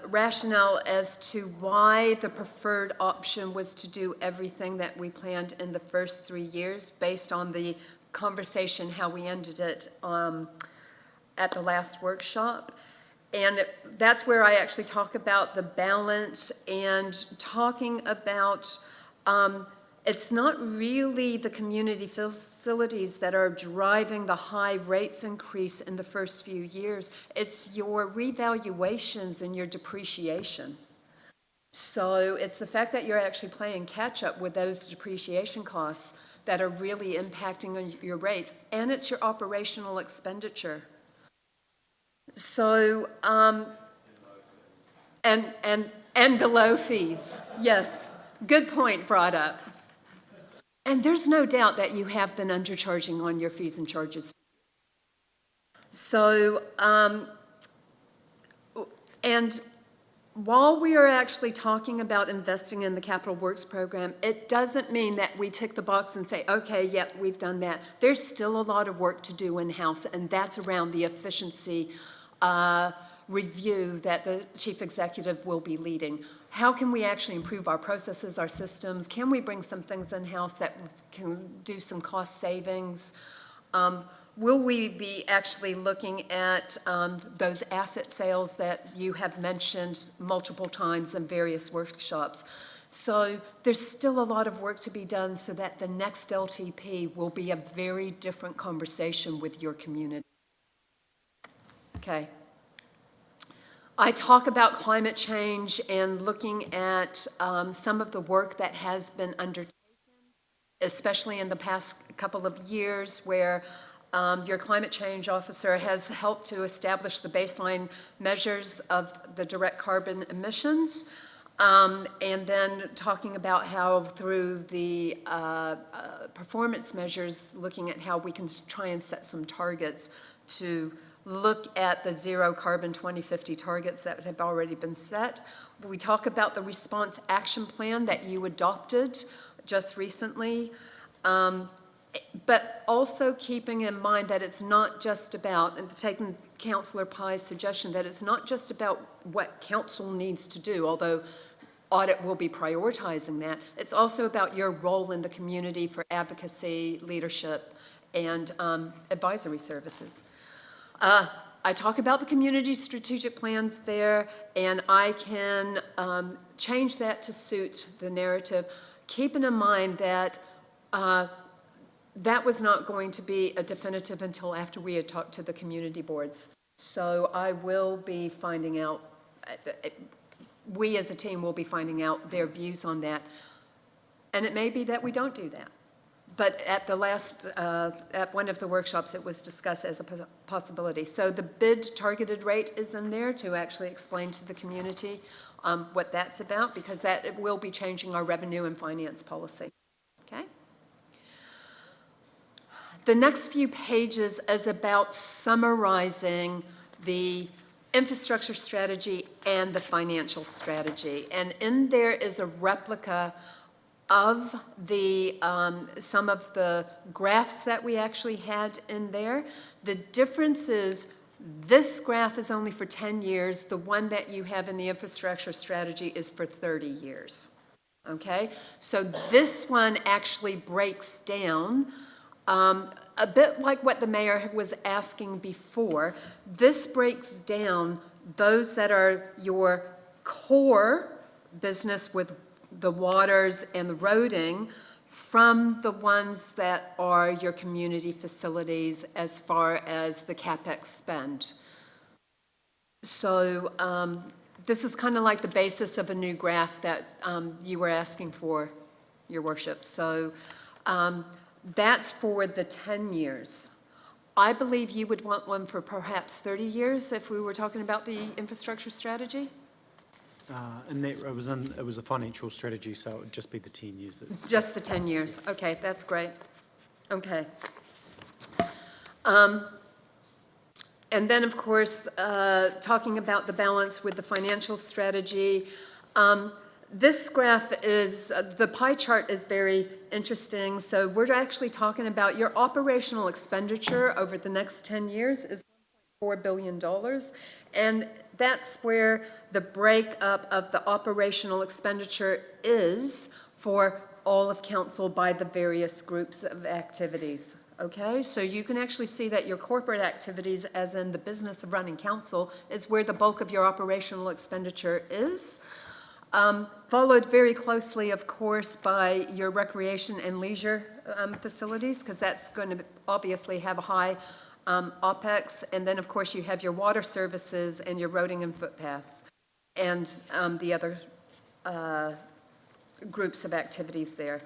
rationale as to why the preferred option was to do everything that we planned in the first 3 years based on the conversation, how we ended it at the last workshop. And that's where I actually talk about the balance and talking about it's not really the community facilities that are driving the high rates increase in the first few years. It's your revaluations and your depreciation. So it's the fact that you're actually playing catch up with those depreciation costs that are really impacting on your rates, and it's your operational expenditure. So, and the low fees, yes, good point brought up. And there's no doubt that you have been undercharging on your fees and charges. So, and while we are actually talking about investing in the capital works program, it doesn't mean that we tick the box and say, okay, yep, we've done that. There's still a lot of work to do in-house, and that's around the efficiency review that the chief executive will be leading. How can we actually improve our processes, our systems? Can we bring some things in-house that can do some cost savings? Will we be actually looking at those asset sales that you have mentioned multiple times in various workshops? So there's still a lot of work to be done so that the next LTP will be a very different conversation with your community. Okay. I talk about climate change and looking at some of the work that has been undertaken, especially in the past couple of years, where your climate change officer has helped to establish the baseline measures of the direct carbon emissions, and then talking about how through the performance measures, looking at how we can try and set some targets to look at the zero carbon 2050 targets that have already been set. We talk about the response action plan that you adopted just recently, but also keeping in mind that it's not just about, and taking Councillor Pye's suggestion, that it's not just about what council needs to do, although audit will be prioritizing that. It's also about your role in the community for advocacy, leadership, and advisory services. I talk about the community strategic plans there, and I can change that to suit the narrative, keeping in mind that that was not going to be a definitive until after we had talked to the community boards. So I will be finding out, we as a team will be finding out their views on that. And it may be that we don't do that. But at the last, at one of the workshops, it was discussed as a possibility. So the bid targeted rate is in there to actually explain to the community what that's about, because that will be changing our revenue and finance policy. Okay? The next few pages is about summarizing the infrastructure strategy and the financial strategy. And in there is a replica of the some of the graphs that we actually had in there. The difference is this graph is only for 10 years. The one that you have in the infrastructure strategy is for 30 years. Okay? So this one actually breaks down a bit like what the mayor was asking before. This breaks down those that are your core business with the waters and the roading from the ones that are your community facilities as far as the CapEx spend. So this is kind of like the basis of a new graph that you were asking for, Your Worship. So that's for the 10 years. I believe you would want one for perhaps 30 years if we were talking about the infrastructure strategy. And that, it was a financial strategy, so it would just be the 10 years. Just the 10 years. Okay, that's great. Okay. And then, of course, talking about the balance with the financial strategy. This graph is, the pie chart is very interesting. So we're actually talking about your operational expenditure over the next 10 years is $1.4 billion. And that's where the breakup of the operational expenditure is for all of council by the various groups of activities. Okay, so you can actually see that your corporate activities, as in the business of running council, is where the bulk of your operational expenditure is. Followed very closely, of course, by your recreation and leisure facilities, because that's going to obviously have a high OPEX. And then, of course, you have your water services and your roading and footpaths and the other groups of activities there.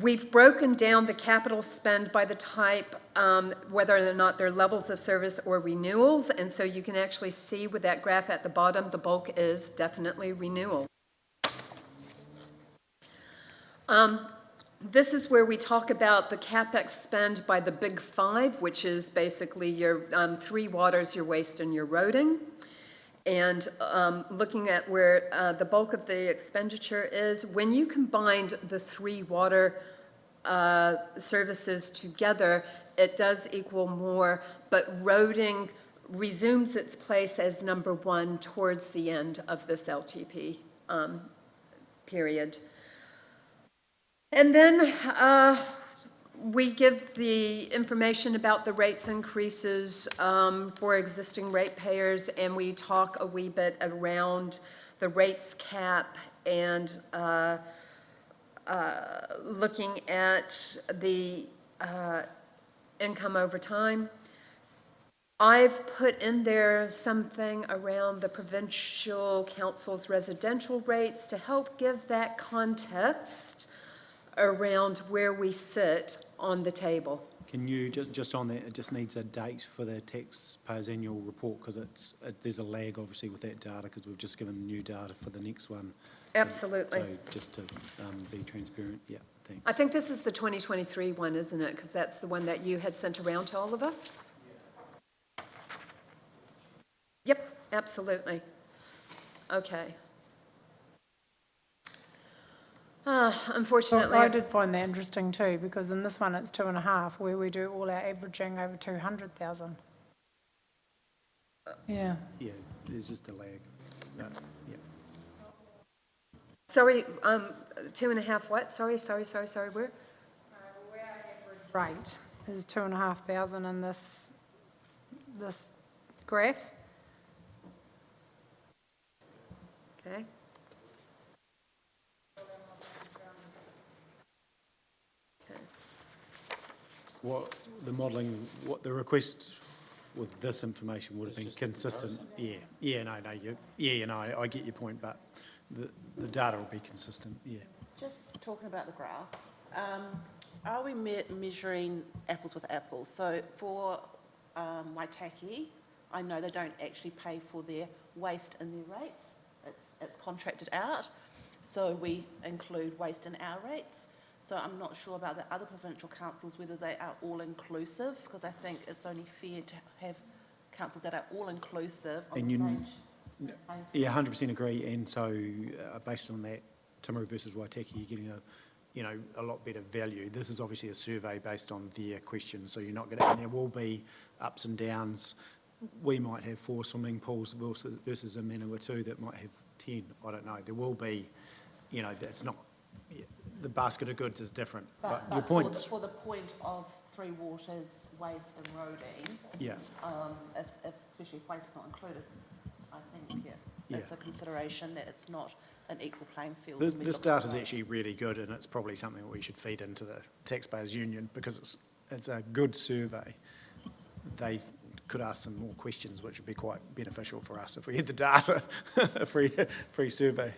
We've broken down the capital spend by the type, whether or not they're levels of service or renewals. And so you can actually see with that graph at the bottom, the bulk is definitely renewal. This is where we talk about the CapEx spend by the big five, which is basically your 3 waters, your waste, and your roading. And looking at where the bulk of the expenditure is, when you combined the three water services together, it does equal more, but roading resumes its place as number one towards the end of this LTP period. And then we give the information about the rates increases for existing ratepayers, and we talk a wee bit around the rates cap and looking at the income over time. I've put in there something around the provincial council's residential rates to help give that context around where we sit on the table. Can you, just on that, it just needs a date for the taxpayers' annual report, because there's a lag obviously with that data, because we've just given new data for the next one. Absolutely. So just to be transparent, yeah, thanks. I think this is the 2023 one, isn't it? Because that's the one that you had sent around to all of us? Yep, absolutely. Okay. Unfortunately. I did find that interesting too, because in this one it's 2.5, where we do all our averaging over 200,000. Yeah. Yeah, there's just a lag, but, yeah. Sorry, 2.5 what? Sorry, where? Rate is 2,500 in this graph. Okay. Okay. What the modelling, what the request with this information would have been consistent. I get your point, but the data will be consistent, yeah. Just talking about the graph, are we measuring apples with apples? So for Waitaki, I know they don't actually pay for their waste in their rates. It's contracted out, so we include waste in our rates. So I'm not sure about the other provincial councils, whether they are all-inclusive, because I think it's only fair to have councils that are all-inclusive on And the you- same. Yeah, 100% agree, and so based on that, Timaru versus Waitaki, you're getting a lot better value. This is obviously a survey based on their questions, so you're not going to, and there will be ups and downs. We might have 4 swimming pools versus a Manawatu that might have 10, I don't know. There will be, that's not, the basket of goods is different, but your point. For the point of Three Waters, waste and roading, Yeah. especially if waste is not included, I think, it's a consideration that it's not an equal playing field. when we This look at data is rates. actually really good, and it's probably something that we should feed into the Taxpayers Union, because it's a good survey. They could ask some more questions, which would be quite beneficial for us if we had the data, a free survey.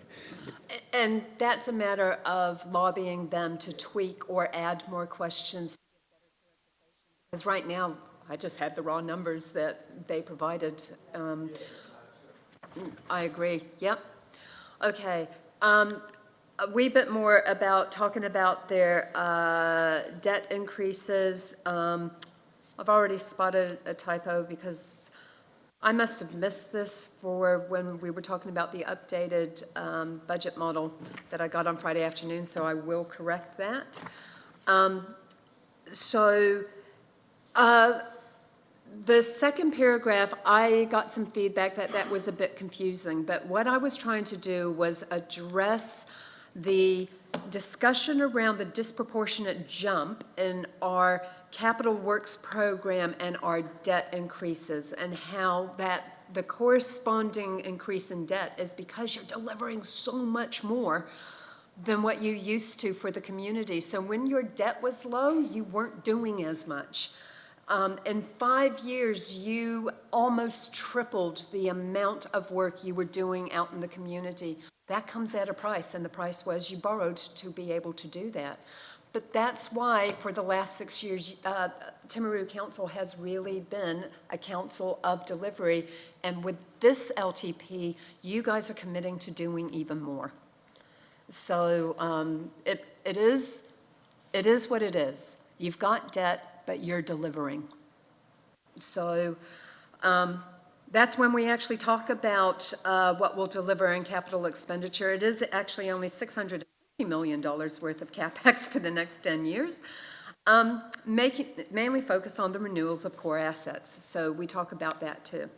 And that's a matter of lobbying them to tweak or add more questions. Because right now, I just have the raw numbers that they provided. I agree, yep. Okay, a wee bit more about, talking about their debt increases. I've already spotted a typo because I must have missed this for when we were talking about the updated budget model that I got on Friday afternoon, so I will correct that. The second paragraph, I got some feedback that was a bit confusing, but what I was trying to do was address the discussion around the disproportionate jump in our capital works program and our debt increases, and how that the corresponding increase in debt is because you're delivering so much more than what you used to for the community. So when your debt was low, you weren't doing as much. In 5 years, you almost tripled the amount of work you were doing out in the community. That comes at a price, and the price was you borrowed to be able to do that. But that's why for the last 6 years, Timaru Council has really been a council of delivery. And with this LTP, you guys are committing to doing even more. So it is what it is. You've got debt, but you're delivering. So That's when we actually talk about what we'll deliver in capital expenditure. It is actually only $650 million worth of CapEx for the next 10 years, mainly focus on the renewals of core assets. So we talk about that too.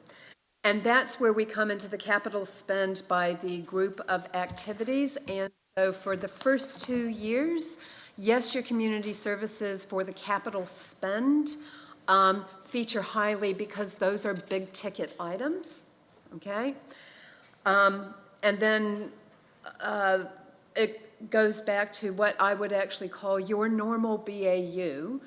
And that's where we come into the capital spend by the group of activities. And so for the first 2 years, yes, your community services for the capital spend feature highly because those are big ticket items, okay? And then it goes back to what I would actually call your normal BAU.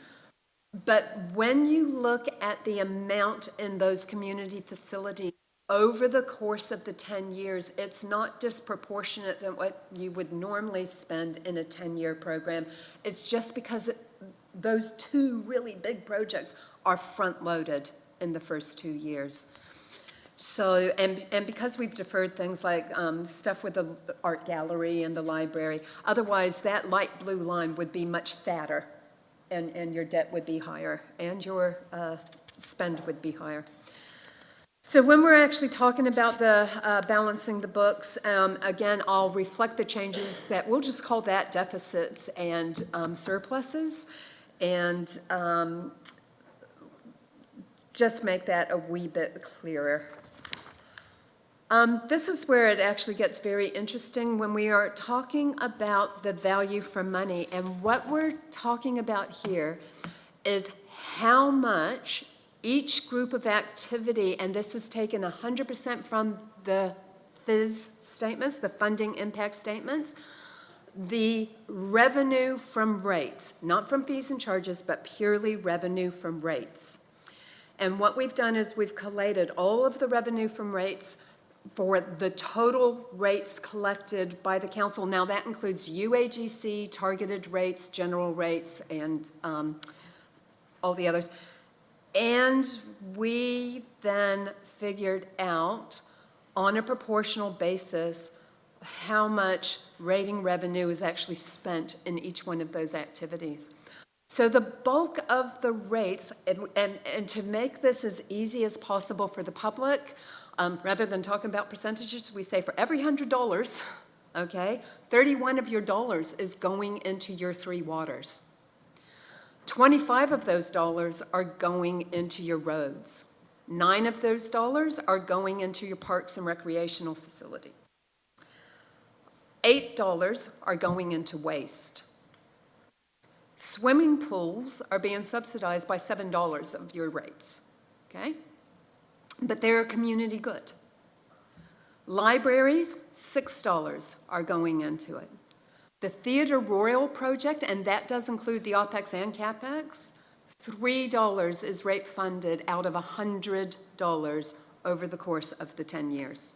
But when you look at the amount in those community facilities over the course of the 10 years, it's not disproportionate than what you would normally spend in a 10-year program. It's just because those two really big projects are front-loaded in the first 2 years. So, and because we've deferred things like stuff with the art gallery and the library, otherwise that light blue line would be much fatter. And your debt would be higher, and your spend would be higher. So when we're actually talking about the balancing the books, again, I'll reflect the changes that we'll just call that deficits and surpluses, and just make that a wee bit clearer. This is where it actually gets very interesting when we are talking about the value for money. And what we're talking about here is how much each group of activity, and this is taken 100% from the FIS statements, the funding impact statements, the revenue from rates, not from fees and charges, but purely revenue from rates. And what we've done is we've collated all of the revenue from rates for the total rates collected by the council. Now that includes UAGC, targeted rates, general rates, and all the others. And we then figured out on a proportional basis how much rating revenue is actually spent in each one of those activities. So the bulk of the rates, and to make this as easy as possible for the public, rather than talking about percentages, we say for every $100, okay, 31 of your dollars is going into your 3 waters. 25 of those dollars are going into your roads. 9 of those dollars are going into your parks and recreational facility. $8 are going into waste. Swimming pools are being subsidized by $7 of your rates, okay? But they're a community good. Libraries, $6 are going into it. The Theatre Royal project, and that does include the OPEX and CapEx, $3 is rate funded out of $100 over the course of the 10 years.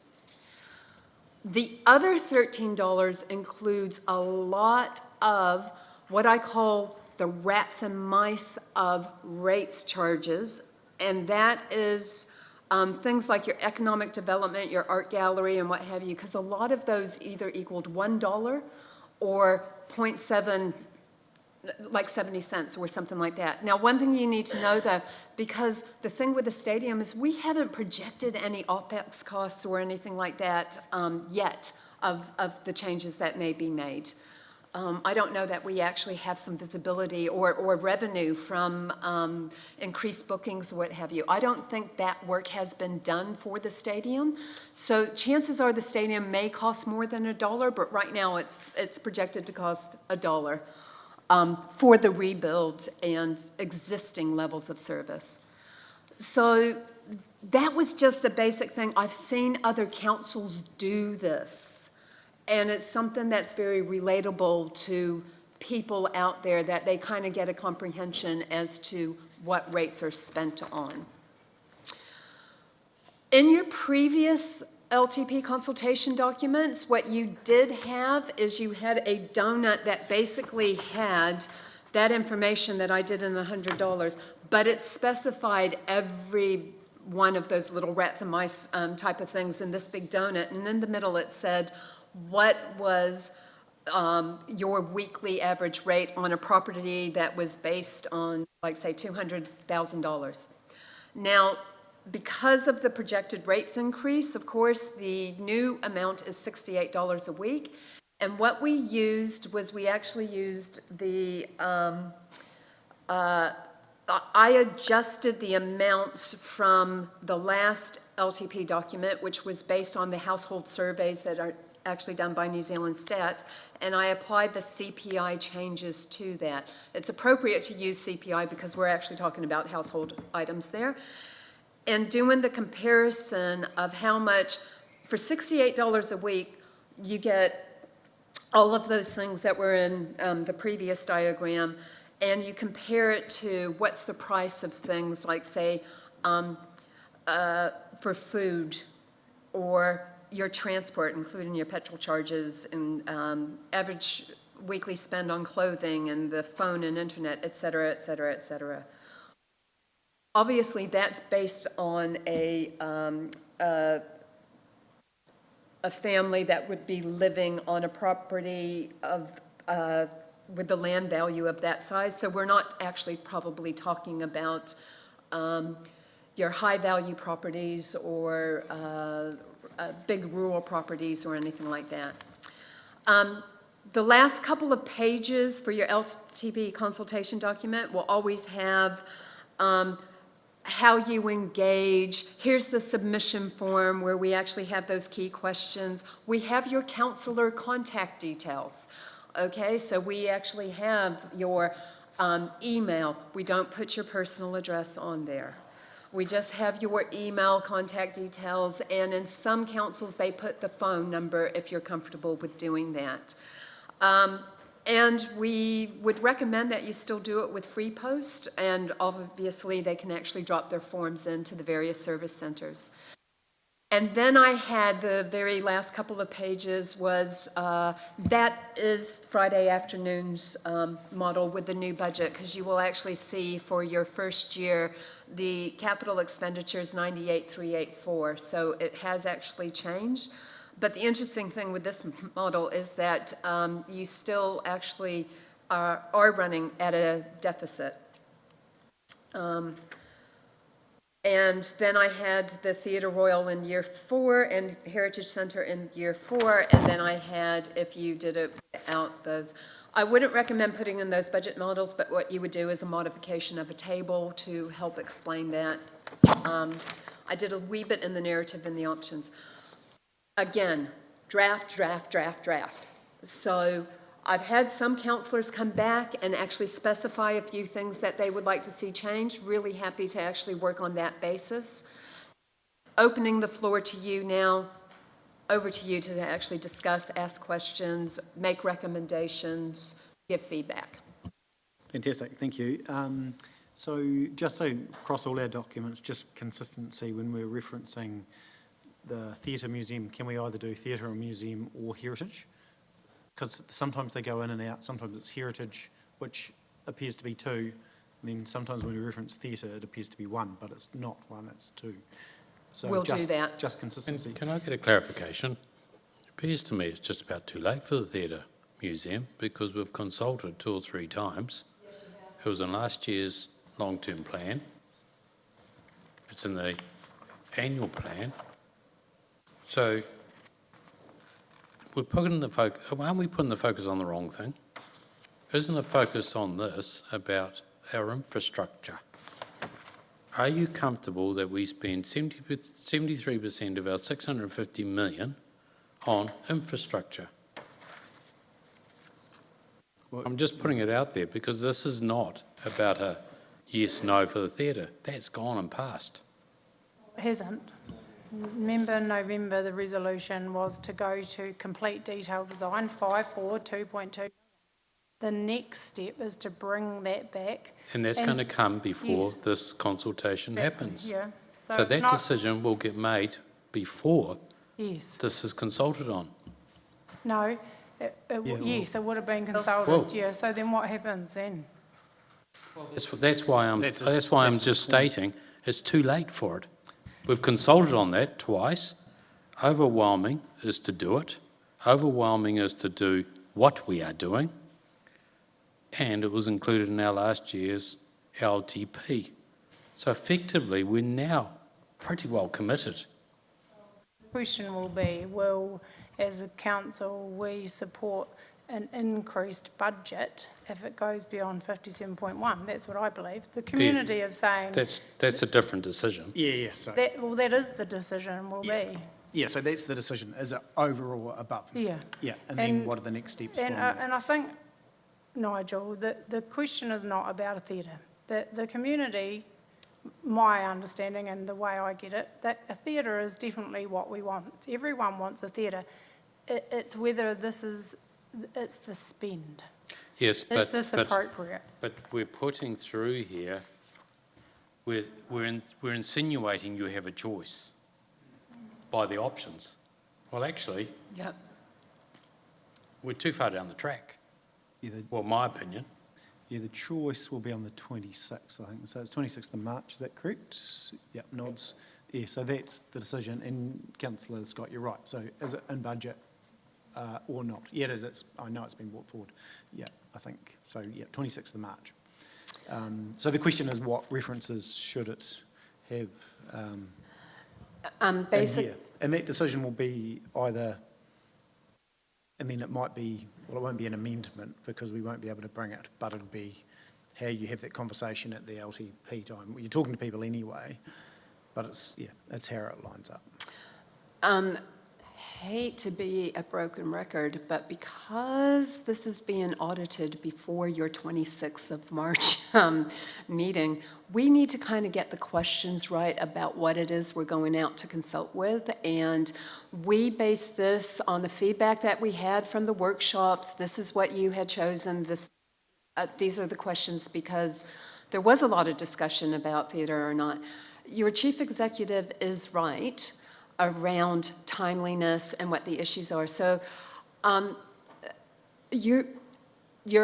The other $13 includes a lot of what I call the rats and mice of rates charges, and that is things like your economic development, your art gallery, and what have you, because a lot of those either equaled $1 or 0.7, like 70 cents or something like that. Now, one thing you need to know, though, because the thing with the stadium is we haven't projected any OPEX costs or anything like that yet of the changes that may be made. I don't know that we actually have some visibility or revenue from increased bookings or what have you. I don't think that work has been done for the stadium. So chances are the stadium may cost more than $1, but right now it's projected to cost $1 for the rebuild and existing levels of service. So that was just a basic thing. I've seen other councils do this. And it's something that's very relatable to people out there, that they kind of get a comprehension as to what rates are spent on. In your previous LTP consultation documents, what you did have is you had a donut that basically had that information that I did in $100, but it specified every one of those little rats and mice type of things in this big donut. And in the middle it said, what was your weekly average rate on a property that was based on, like, say, $200,000. Now, Because of the projected rates increase, of course, the new amount is $68 a week. And what we used was we actually used I adjusted the amounts from the last LTP document, which was based on the household surveys that are actually done by New Zealand Stats, and I applied the CPI changes to that. It's appropriate to use CPI because we're actually talking about household items there. And doing the comparison of how much, for $68 a week, you get all of those things that were in the previous diagram, and you compare it to what's the price of things like, say, for food or your transport, including your petrol charges and average weekly spend on clothing and the phone and internet, et cetera, et cetera, et cetera. Obviously, that's based on a family that would be living on a property of with the land value of that size. So we're not actually probably talking about your high-value properties or big rural properties or anything like that. The last couple of pages for your LTP consultation document will always have how you engage. Here's the submission form where we actually have those key questions. We have your counselor contact details. Okay, so we actually have your email. We don't put your personal address on there. We just have your email contact details, and in some councils, they put the phone number if you're comfortable with doing that. And we would recommend that you still do it with free post, and obviously they can actually drop their forms into the various service centers. And then I had the very last couple of pages was, that is Friday afternoon's model with the new budget, because you will actually see for your first year, the capital expenditure is 98,384, so it has actually changed. But the interesting thing with this model is that you still actually are running at a deficit. And then I had the Theatre Royal in year 4 and Heritage Center in year 4, and then I had, if you did it without those. I wouldn't recommend putting in those budget models, but what you would do is a modification of a table to help explain that. I did a wee bit in the narrative and the options. Again, draft. So I've had some counselors come back and actually specify a few things that they would like to see changed. Really happy to actually work on that basis. Opening the floor to you now, over to you to actually discuss, ask questions, make recommendations, give feedback. Fantastic, thank you. So just across all our documents, just consistency when we're referencing the theatre museum, can we either do theatre or museum or heritage? Because sometimes they go in and out, sometimes it's heritage, which appears to be 2, and then sometimes when we reference theatre, it appears to be 1, but it's not 1, it's 2. So We'll do that. Just consistency. Can I get a clarification? It appears to me it's just about too late for the theatre museum because we've consulted 2 or 3 times. It was in last year's long-term plan. It's in the annual plan. So we're putting the focus, aren't we putting the focus on the wrong thing? Isn't the focus on this about our infrastructure? Are you comfortable that we spend 73% of our 650 million on infrastructure? Well, I'm just putting it out there because this is not about a yes, no for the theatre. That's gone and past. It hasn't. Remember in November, the resolution was to go to complete detailed design, 542.2. The next step is to bring that back. And that's going to come before Yes. this consultation happens. Yeah. So it's that not- decision will get made before Yes. this is consulted on. No, yes, it would have been consulted, Well- yeah. So then what happens then? That's why I'm That's that's why I'm that's just the point. stating it's too late for it. We've consulted on that twice. Overwhelming is to do it. Overwhelming is to do what we are doing. And it was included in our last year's LTP. So effectively, we're now pretty well committed. Question will be, will, as a council, we support an increased budget if it goes beyond 57.1? That's what I believe. The community of saying, That's a different decision. Yeah, so, that is the decision will be. yeah, so that's the decision, is it over or above? Yeah. Yeah, and then And- what are the next steps And, from there? and I think, Nigel, the question is not about a theatre. The community, my understanding and the way I get it, that a theatre is definitely what we want. Everyone wants a theatre. It's whether it's the spend. Yes, Is but, this but, appropriate? but we're putting through here, we're insinuating you have a choice by the options. Well, actually, Yep. we're too far down the track. Yeah, Well, my opinion. Yeah, the choice will be on the 26th, I think. So it's 26th of March, is that correct? Yeah, nods. Yeah, so that's the decision. And Councillor Scott, you're right. So is it in budget or not? Yeah, it is. I know it's been brought forward. Yeah, I think. So, yeah, 26th of March. So the question is, what references should it have? Basic. Yeah. And that decision will be either, and then it might be, well, it won't be an amendment because we won't be able to bring it, but it'll be how you have that conversation at the LTP time. You're talking to people anyway, but it's how it lines up. Hate to be a broken record, but because this is being audited before your 26th of March meeting, we need to kind of get the questions right about what it is we're going out to consult with. And we base this on the feedback that we had from the workshops. This is what you had chosen. These are the questions because there was a lot of discussion about theatre or not. Your chief executive is right around timeliness and what the issues are. So you're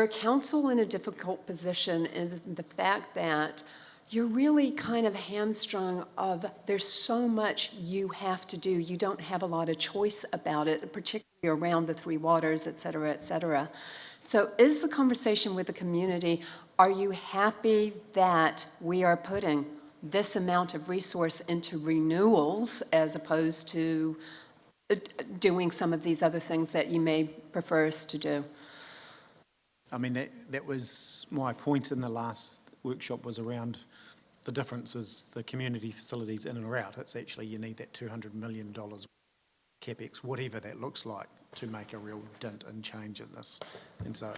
a council in a difficult position in the fact that you're really kind of hamstrung of there's so much you have to do. You don't have a lot of choice about it, particularly around the three waters, et cetera, et cetera. So is the conversation with the community, are you happy that we are putting this amount of resource into renewals as opposed to doing some of these other things that you may prefer us to do? I mean, that was my point in the last workshop, was around the differences, the community facilities in and out. It's actually, you need that $200 million CapEx, whatever that looks like, to make a real dent and change in this. And so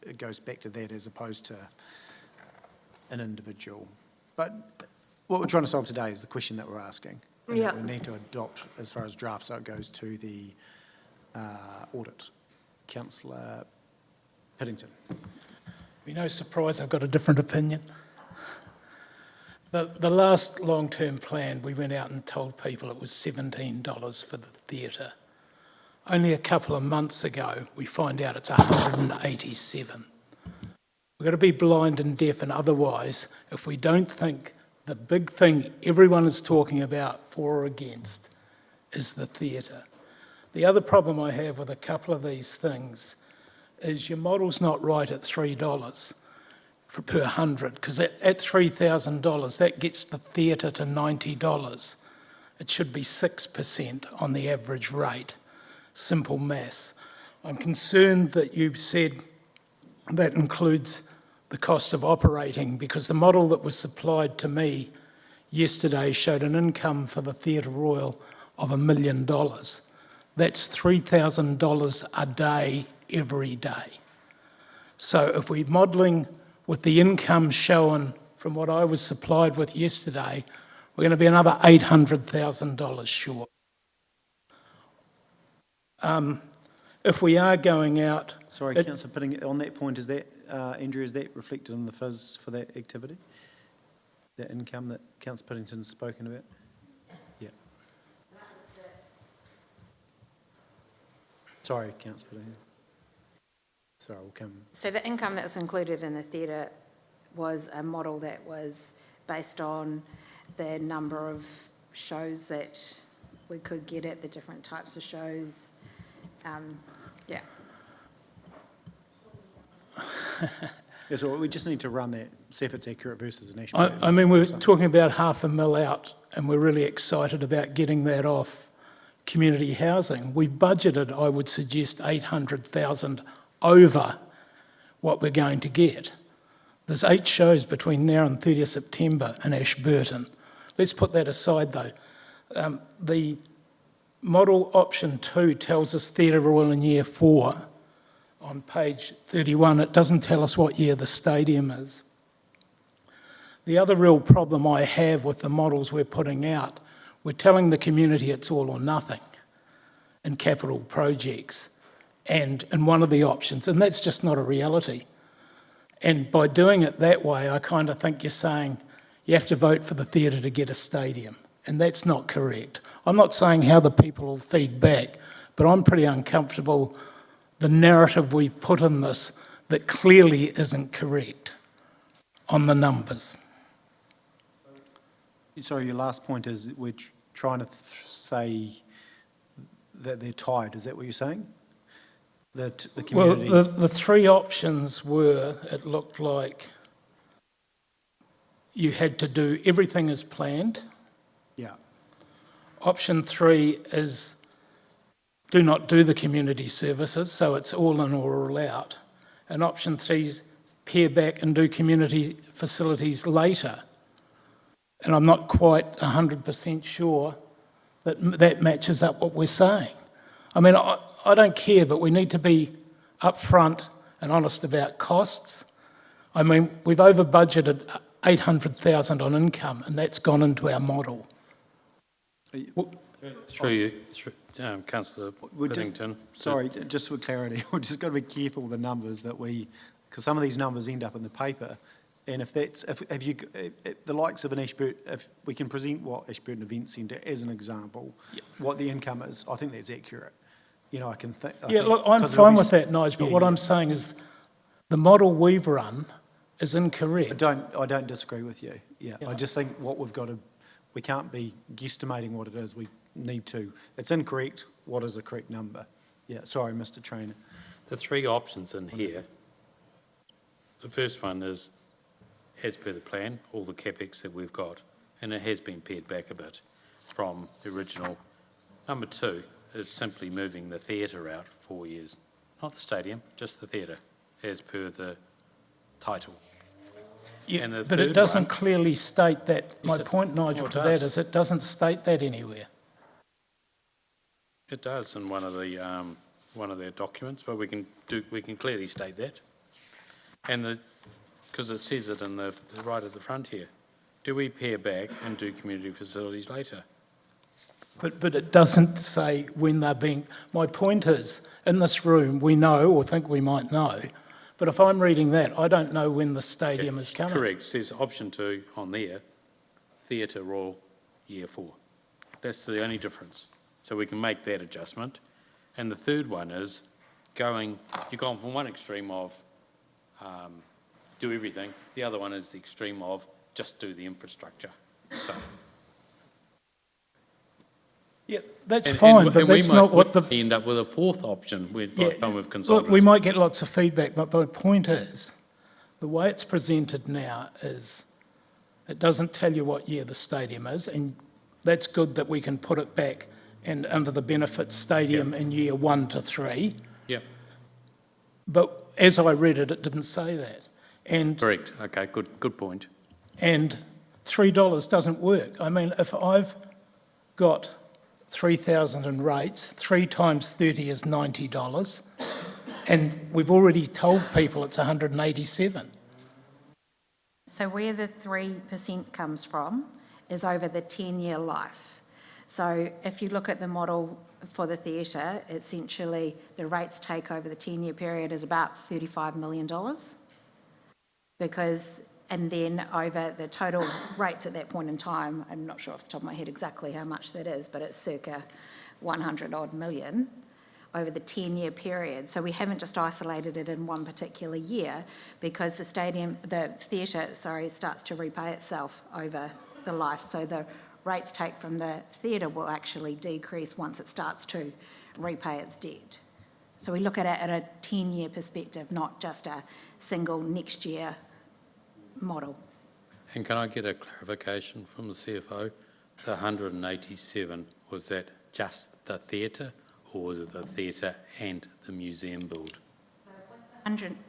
it goes back to that as opposed to an individual. But what we're trying to solve today is the question that we're asking. And that we need to adopt as far as draft, so it goes to the audit. Councillor Piddington. Be no surprise I've got a different opinion. The last long-term plan, we went out and told people it was $17 for the theatre. Only a couple of months ago, we find out it's $187. We've got to be blind and deaf and otherwise if we don't think the big thing everyone is talking about for or against is the theatre. The other problem I have with a couple of these things is your model's not right at $3 per 100, because at $3,000 that gets the theatre to $90. It should be 6% on the average rate. Simple maths. I'm concerned that you said that includes the cost of operating, because the model that was supplied to me yesterday showed an income for the Theatre Royal of $1 million. That's $3,000 a day, every day. So if we're modelling with the income shown from what I was supplied with yesterday, we're going to be another $800,000 short. If we are going out... Sorry, Councillor Piddington, on that point, is that, Andrew, is that reflected in the FIS for that activity? That income that Councillor Piddington's spoken about? Yeah. Sorry, Councillor Piddington. Sorry, we'll come... So the income that was included in the theatre was a model that was based on the number of shows that we could get at, the different types of shows. Yeah. Yeah, so we just need to run that, see if it's accurate versus an Ashburton. I mean, we're talking about $500,000 out, and we're really excited about getting that off community housing. We've budgeted, I would suggest, 800,000 over what we're going to get. There's 8 shows between now and 30th September in Ashburton. Let's put that aside, though. The model option 2 tells us Theatre Royal in year 4. On page 31, it doesn't tell us what year the stadium is. The other real problem I have with the models we're putting out, we're telling the community it's all or nothing in capital projects and in one of the options, and that's just not a reality. And by doing it that way, I kind of think you're saying you have to vote for the theatre to get a stadium, and that's not correct. I'm not saying how the people will feed back, but I'm pretty uncomfortable the narrative we've put in this that clearly isn't correct on the numbers. Sorry, your last point is we're trying to say that they're tied, is that what you're saying? That the community... Well, the 3 options were, it looked like you had to do everything as planned. Yeah. Option 3 is do not do the community services, so it's all in or all out. And option 3 is pare back and do community facilities later. And I'm not quite 100% sure that that matches up what we're saying. I mean, I don't care, but we need to be upfront and honest about costs. I mean, we've over budgeted 800,000 on income, and that's gone into our model. Through you, Councillor Whittington. Sorry, just for clarity, we've just got to be careful with the numbers that we, because some of these numbers end up in the paper, and if the likes of an Ashburton, if we can present what Ashburton Event Centre as an example, what the income is, I think that's accurate. You know, I can think... Look, I'm fine with that, Nige, but what I'm saying is the model we've run is incorrect. I don't disagree with you, I just think what we've got to, we can't be guesstimating what it is, we need to. It's incorrect, what is the correct number? Yeah, sorry, Mr Trainer. The 3 options in here, the first one is, as per the plan, all the capex that we've got, and it has been pared back a bit from the original. Number 2 is simply moving the theatre out 4 years, not the stadium, just the theatre, as per the title. Yeah, And the but it third doesn't one- clearly state that. My Yes, point, Nigel, well, it to that does. is it doesn't state that anywhere. It does in one of their documents, but we can clearly state that. And because it says it in the right at the front here. Do we pare back and do community facilities later? But it doesn't say when they're being... My point is, in this room, we know, or think we might know, but if I'm reading that, I don't know when the stadium is coming. Correct, it says option 2 on there, Theatre Royal, year 4. That's the only difference. So we can make that adjustment. And the third one is you've gone from one extreme of do everything, the other one is the extreme of just do the infrastructure stuff. Yeah, that's And- fine, and but we that's might- not what the... we end up with a 4th option by the time we've Look, consolidated. we might get lots of feedback, but my point is, the way it's presented now is it doesn't tell you what year the stadium is, and that's good that we can put it back and under the benefit stadium in year 1 to 3. Yep, But as I read it, it didn't say that. And correct, okay, good point. And $3 doesn't work. I mean, if I've got 3,000 in rates, 3 times 30 is $90, and we've already told people it's 187. So where the 3% comes from is over the 10-year life. So if you look at the model for the theatre, essentially the rates take over the 10-year period is about $35 million. And then over the total rates at that point in time, I'm not sure off the top of my head exactly how much that is, but it's circa 100 odd million over the 10-year period. So we haven't just isolated it in one particular year because the theatre starts to repay itself over the life. So the rates take from the theatre will actually decrease once it starts to repay its debt. So we look at it at a 10-year perspective, not just a single next year model. And can I get a clarification from the CFO? The 187, was that just the theatre, or was it the theatre and the museum build?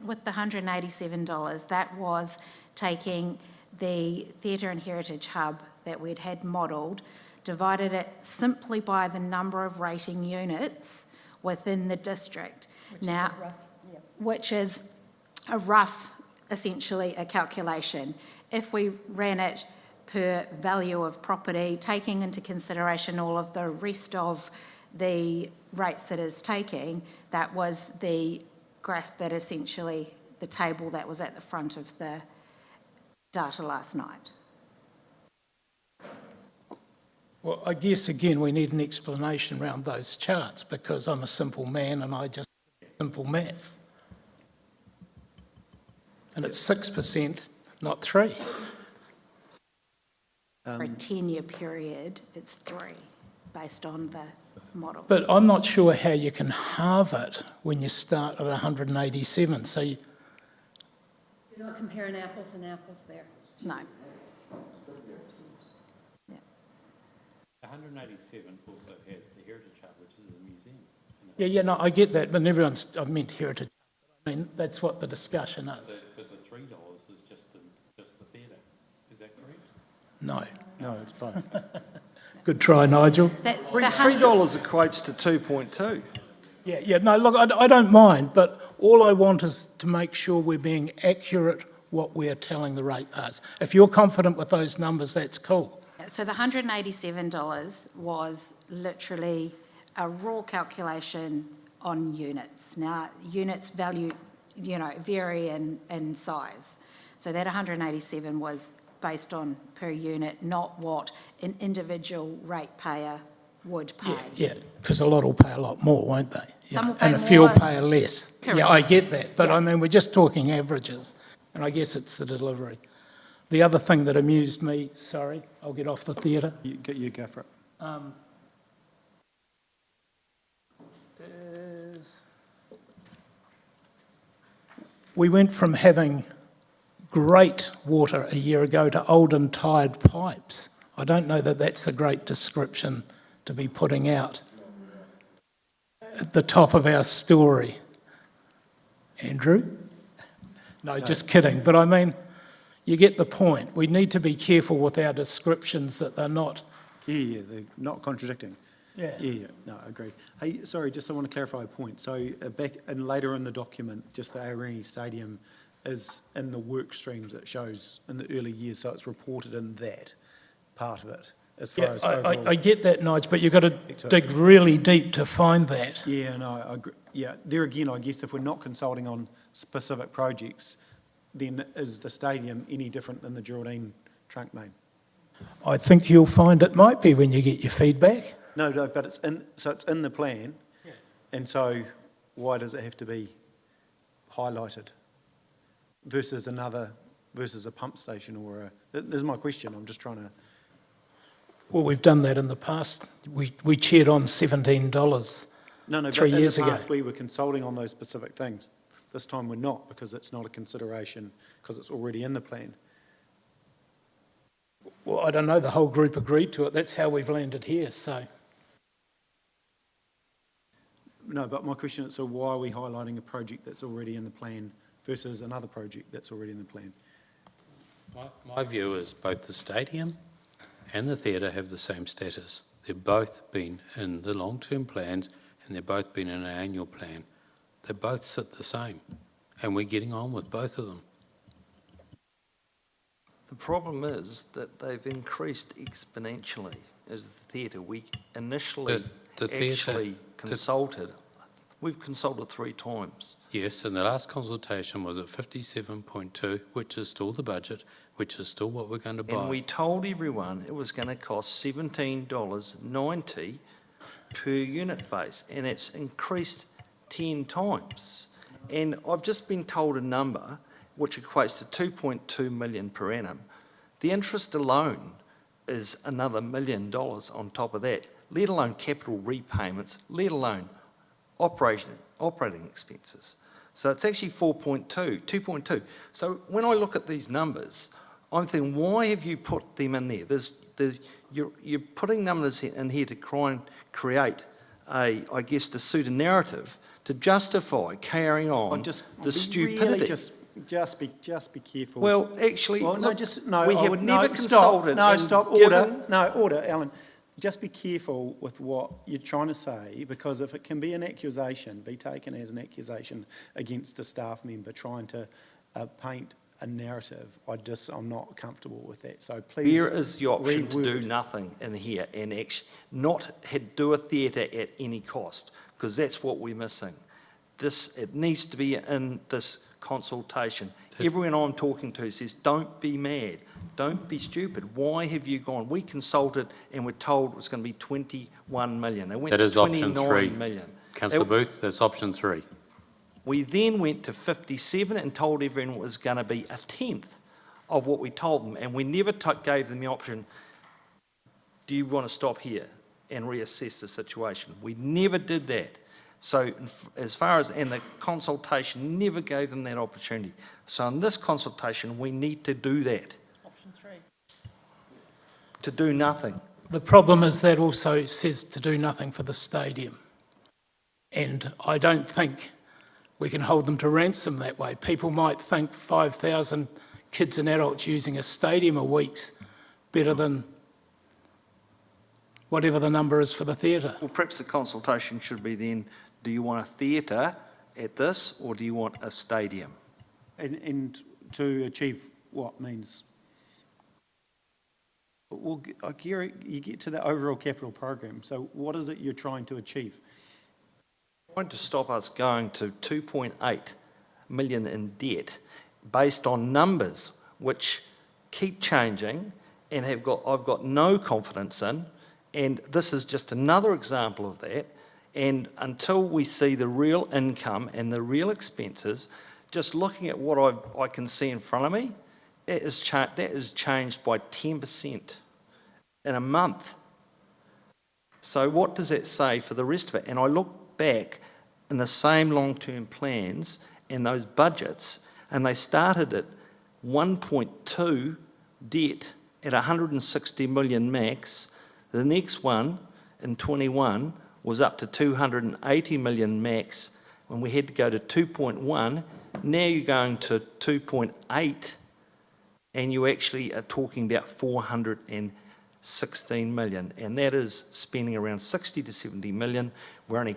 With the $187, that was taking the Theatre and Heritage Hub that we'd had modelled, divided it simply by the number of rating units within the district. Which is a rough, essentially a calculation. If we ran it per value of property, taking into consideration all of the rest of the rates that it's taking, that was the graph that essentially, the table that was at the front of the data last night. Well, I guess again, we need an explanation around those charts because I'm a simple man and I just simple maths. And it's 6%, not 3. For a 10-year period, it's 3, based on the models. But I'm not sure how you can halve it when you start at 187. So You're not comparing apples and apples there. No. 187 also has the Heritage Hub, which is the museum. yeah, no, I get that, but I meant heritage. I mean, that's what the discussion is. But the $3 is just the theatre. Is that correct? No. No, it's both. Good try, Nigel. $3 equates to 2.2. Yeah, no, look, I don't mind, but all I want is to make sure we're being accurate what we're telling the ratepayers. If you're confident with those numbers, that's cool. So the $187 was literally a raw calculation on units. Now, units value, vary in size. So that 187 was based on per unit, not what an individual ratepayer would pay. Yeah, because a lot will pay a lot more, won't they? Some will pay and a few will more. pay less. Correct. Yeah, I get that, but Yeah. I mean, we're just talking averages, and I guess it's the delivery. The other thing that amused me, sorry, I'll get off the theatre, You go for it. is we went from having great water a year ago to old and tired pipes. I don't know that that's a great description to be putting out at the top of our story. Andrew? No, just kidding. But I mean, you get the point. We need to be careful with our descriptions that they're not. Yeah, they're not contradicting. Yeah. No, I agree. Hey, sorry, just I want to clarify a point. So back and later in the document, just the Aorangi Stadium is in the work streams it shows in the early years, so it's reported in that part of it as far Yeah, as overall. I get that, Nige, but you've got to dig really deep to find that. Yeah, no, I agree. Yeah, there again, I guess if we're not consulting on specific projects, then is the stadium any different than the Geraldine trunk main? I think you'll find it might be when you get your feedback. No, but it's in the plan, and so why does it have to be highlighted versus a pump station or this is my question, I'm just trying to. Well, we've done that in the past. We cheered on $17 No, 3 but years in ago. the past we were consulting on those specific things. This time we're not because it's not a consideration, because it's already in the plan. Well, I don't know, the whole group agreed to it. That's how we've landed here, so. No, but my question is, so why are we highlighting a project that's already in the plan versus another project that's already in the plan? My view is both the stadium and the theatre have the same status. They've both been in the long-term plans and they've both been in our annual plan. They both sit the same and we're getting on with both of them. The problem is that they've increased exponentially as the theatre. We initially The theatre- actually consulted. We've consulted 3 times. Yes, and the last consultation was at 57.2, which is still the budget, which is still what we're going to buy. And we told everyone it was going to cost $17.90 per unit base, and it's increased 10 times. And I've just been told a number which equates to 2.2 million per annum. The interest alone is another $1 million on top of that, let alone capital repayments, let alone operating expenses. So it's actually 2.2. So when I look at these numbers, I'm thinking, why have you put them in there? You're putting numbers in here to try and create to suit a narrative to justify carrying on the stupidity. Just be careful. Well, actually, Well, no, look, just, no, we I have would, never no, consulted. stop, no, and stop, given- order, Alan. Just be careful with what you're trying to say, because if it can be an accusation, be taken as an accusation against a staff member trying to paint a narrative, I'm not comfortable with that. So please. There is the option to do reword. nothing in here and not do a theatre at any cost, because that's what we're missing. It needs to be in this consultation. Everyone I'm talking to says, don't be mad, don't be stupid. Why have you gone? We consulted and were told it was going to be 21 million. It went That to is option 29 3. million. Councillor Booth, that's option 3. We then went to 57 and told everyone it was going to be a tenth of what we told them, and we never gave them the option, do you want to stop here and reassess the situation? We never did that. So and the consultation never gave them that opportunity. So in this consultation, we need to do that. Option 3. To do nothing. The problem is that also says to do nothing for the stadium. And I don't think we can hold them to ransom that way. People might think 5,000 kids and adults using a stadium a week's better than whatever the number is for the theatre. Well, perhaps the consultation should be then, do you want a theatre at this, or do you want a stadium? And to achieve what means? Well, Gary, you get to the overall capital program. So what is it you're trying to achieve? Trying to stop us going to 2.8 million in debt based on numbers which keep changing and I've got no confidence in, and this is just another example of that. And until we see the real income and the real expenses, just looking at what I can see in front of me, that is changed by 10% in a month. So what does that say for the rest of it? And I look back in the same long-term plans and those budgets, and they started at 1.2 debt at 160 million max. The next one in 21 was up to 280 million max when we had to go to 2.1. Now you're going to 2.8, and you actually are talking about 416 million, and that is spending around 60 to 70 million. We're only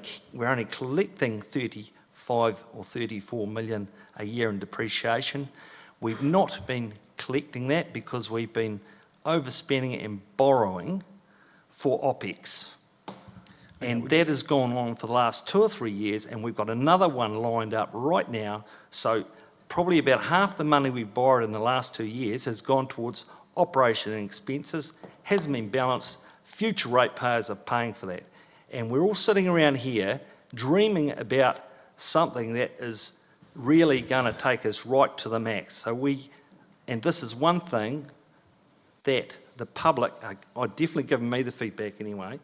collecting 35 or 34 million a year in depreciation. We've not been collecting that because we've been overspending and borrowing for OPEX. And that has gone on for the last 2 or 3 years, and we've got another one lined up right now. So probably about half the money we've borrowed in the last 2 years has gone towards operation and expenses, hasn't been balanced. Future ratepayers are paying for that. And we're all sitting around here dreaming about something that is really going to take us right to the max. And this is one thing that the public are definitely giving me the feedback anyway,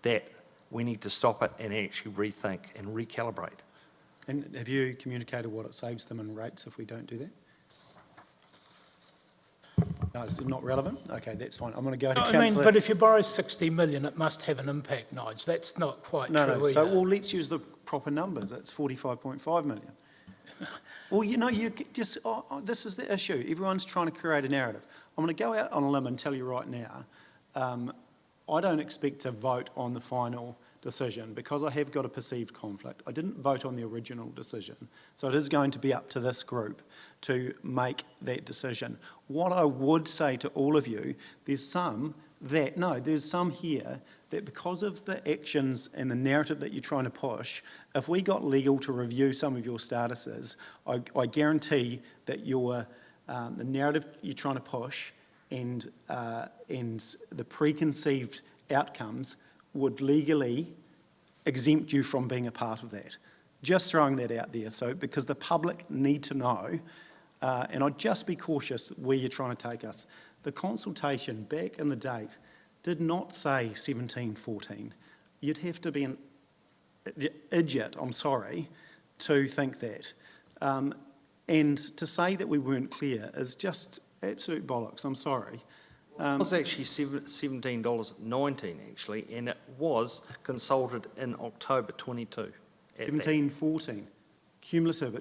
that we need to stop it and actually rethink and recalibrate. And have you communicated what it saves them in rates if we don't do that? No, it's not relevant? Okay, that's fine. I'm going to go to councillor. But if you borrow 60 million, it must have an impact, Nige. That's not quite true No, so, either. well, let's use the proper numbers. It's 45.5 million. Well, this is the issue. Everyone's trying to create a narrative. I'm going to go out on a limb and tell you right now, I don't expect to vote on the final decision because I have got a perceived conflict. I didn't vote on the original decision, so it is going to be up to this group to make that decision. What I would say to all of you, there's some here that because of the actions and the narrative that you're trying to push, if we got legal to review some of your statuses, I guarantee that the narrative you're trying to push and the preconceived outcomes would legally exempt you from being a part of that. Just throwing that out there, so because the public need to know, and I'd just be cautious where you're trying to take us. The consultation back in the date did not say 1714. You'd have to be idiot, I'm sorry, to think that. And to say that we weren't clear is just absolute bollocks, I'm sorry. It was actually $17.19 actually, and it was consulted in October 22. at that. 17, 14, cumulative,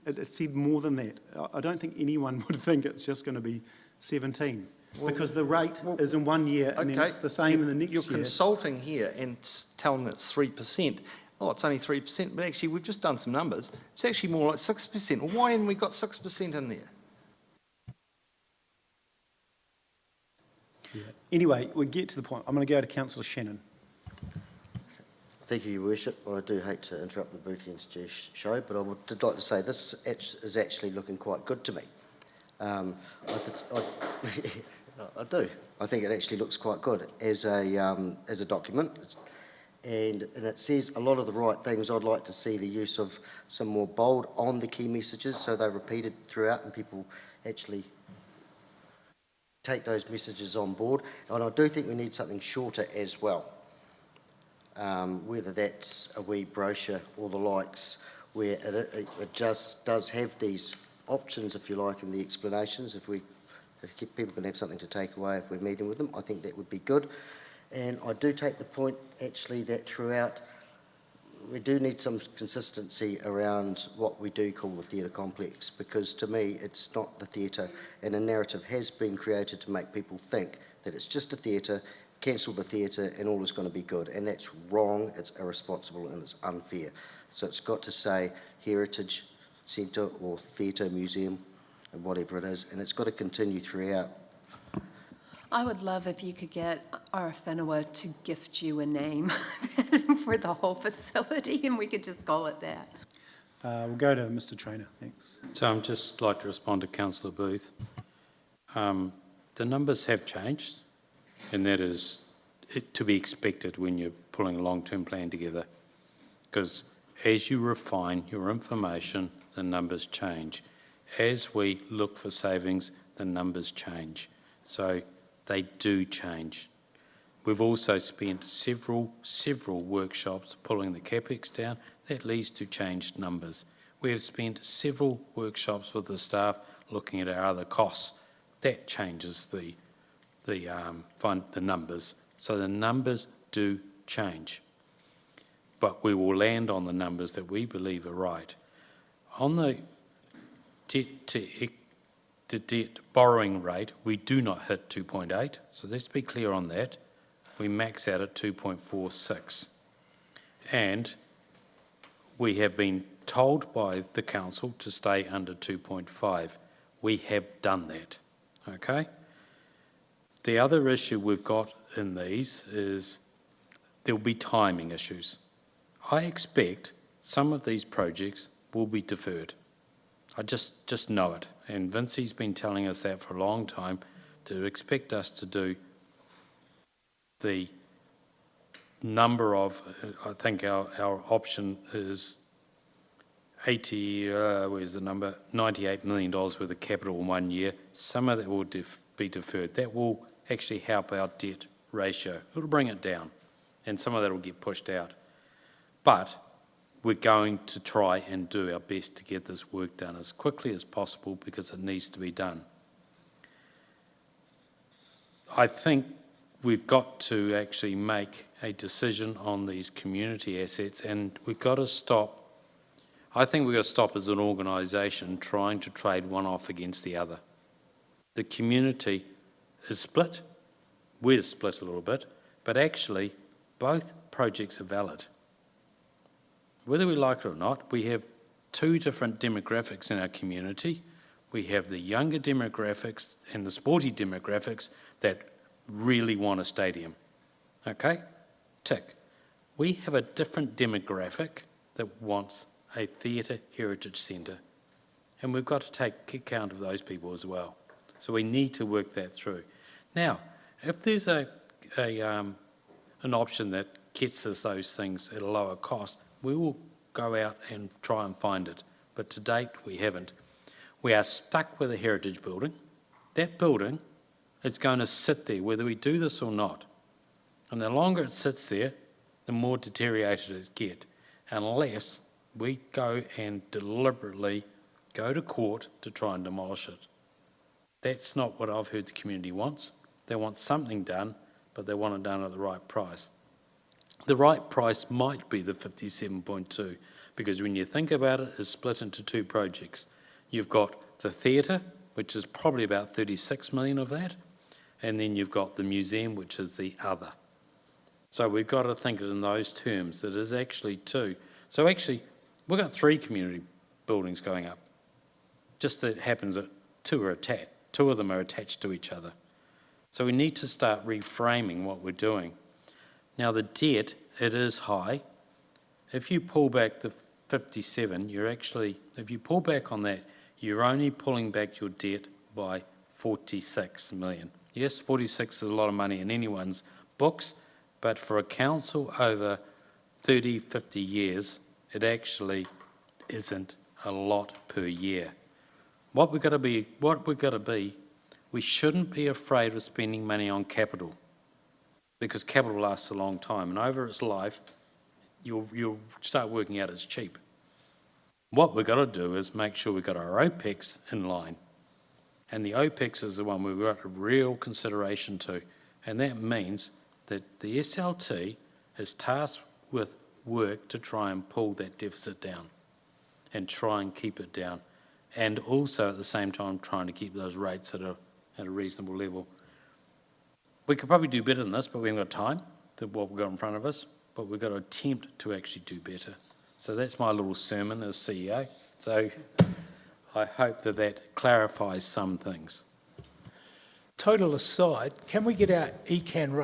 it said more than that. I don't think anyone would think it's just going to be 17, because the rate is in 1 year and then Okay, it's the same in the next You're year. consulting here and telling it's 3%. Oh, it's only 3%, but actually we've just done some numbers. It's actually more like 6%. Well, why haven't we got 6% in there? Yeah. Anyway, we get to the point. I'm going to go to Councillor Shannon. Thank you, Your Worship. I do hate to interrupt the Boothien show, but I would like to say this is actually looking quite good to me. I do. I think it actually looks quite good as a document, and it says a lot of the right things. I'd like to see the use of some more bold on the key messages, so they're repeated throughout, and people actually take those messages on board. And I do think we need something shorter as well. Whether that's a wee brochure or the likes, where it just does have these options, if you like, in the explanations. If people can have something to take away if we're meeting with them, I think that would be good. And I do take the point, actually, that throughout we do need some consistency around what we do call the theatre complex, because to me it's not the theatre, and a narrative has been created to make people think that it's just a theatre, cancel the theatre and all is going to be good, and that's wrong, it's irresponsible and it's unfair. So it's got to say Heritage Centre or Theatre Museum and whatever it is, and it's got to continue throughout. I would love if you could get Arwhenua to gift you a name for the whole facility, and we could just call it that. We'll go to Mr. Traynor, thanks. So I'm just like to respond to Councillor Booth. The numbers have changed, and that is to be expected when you're pulling a long-term plan together, because as you refine your information, the numbers change. As we look for savings, the numbers change. So they do change. We've also spent several workshops pulling the capex down. That leads to changed numbers. We have spent several workshops with the staff looking at our other costs. That changes the numbers. So the numbers do change. But we will land on the numbers that we believe are right. On the debt borrowing rate, we do not hit 2.8, so let's be clear on that. We max out at 2.46. And we have been told by the council to stay under 2.5. We have done that, okay? The other issue we've got in these is there'll be timing issues. I expect some of these projects will be deferred. I just know it, and Vincey's been telling us that for a long time, to expect us to do the number of, I think our option is $98 million worth of capital in 1 year. Some of that will be deferred. That will actually help our debt ratio. It'll bring it down, and some of that will get pushed out. But we're going to try and do our best to get this work done as quickly as possible, because it needs to be done. I think we've got to actually make a decision on these community assets, and we've got to stop. I think we've got to stop as an organisation trying to trade one off against the other. The community is split. We're split a little bit, but actually both projects are valid. Whether we like it or not, we have two different demographics in our community. We have the younger demographics and the sporty demographics that really want a stadium. Okay? Tick. We have a different demographic that wants a theatre heritage centre, and we've got to take account of those people as well. So we need to work that through. Now, if there's an option that gets us those things at a lower cost, we will go out and try and find it. But to date, we haven't. We are stuck with a heritage building. That building is going to sit there whether we do this or not. And the longer it sits there, the more deteriorated it gets. unless we go and deliberately go to court to try and demolish it. That's not what I've heard the community wants. They want something done, but they want it done at the right price. The right price might be the 57.2, because when you think about it, it's split into two projects. You've got the theatre, which is probably about 36 million of that, and then you've got the museum, which is the other. So we've got to think it in those terms, that is actually two. So actually, we've got 3 community buildings going up. Just that it happens that 2 are attached. 2 of them are attached to each other. So we need to start reframing what we're doing. Now the debt, it is high. If you pull back the 57, if you pull back on that, you're only pulling back your debt by 46 million. Yes, 46 is a lot of money in anyone's books, but for a council over 30, 50 years, it actually isn't a lot per year. What we've got to be, we shouldn't be afraid of spending money on capital, because capital lasts a long time, and over its life, you'll start working out it's cheap. What we've got to do is make sure we've got our OPEX in line, and the OPEX is the one we've got a real consideration to, and that means that the SLT is tasked with work to try and pull that deficit down and try and keep it down, and also at the same time trying to keep those rates at a reasonable level. We could probably do better than this, but we haven't got time to what we've got in front of us, but we've got to attempt to actually do better. So that's my little sermon as CEO. So I hope that clarifies some things. Total aside, can we get our ECAN rate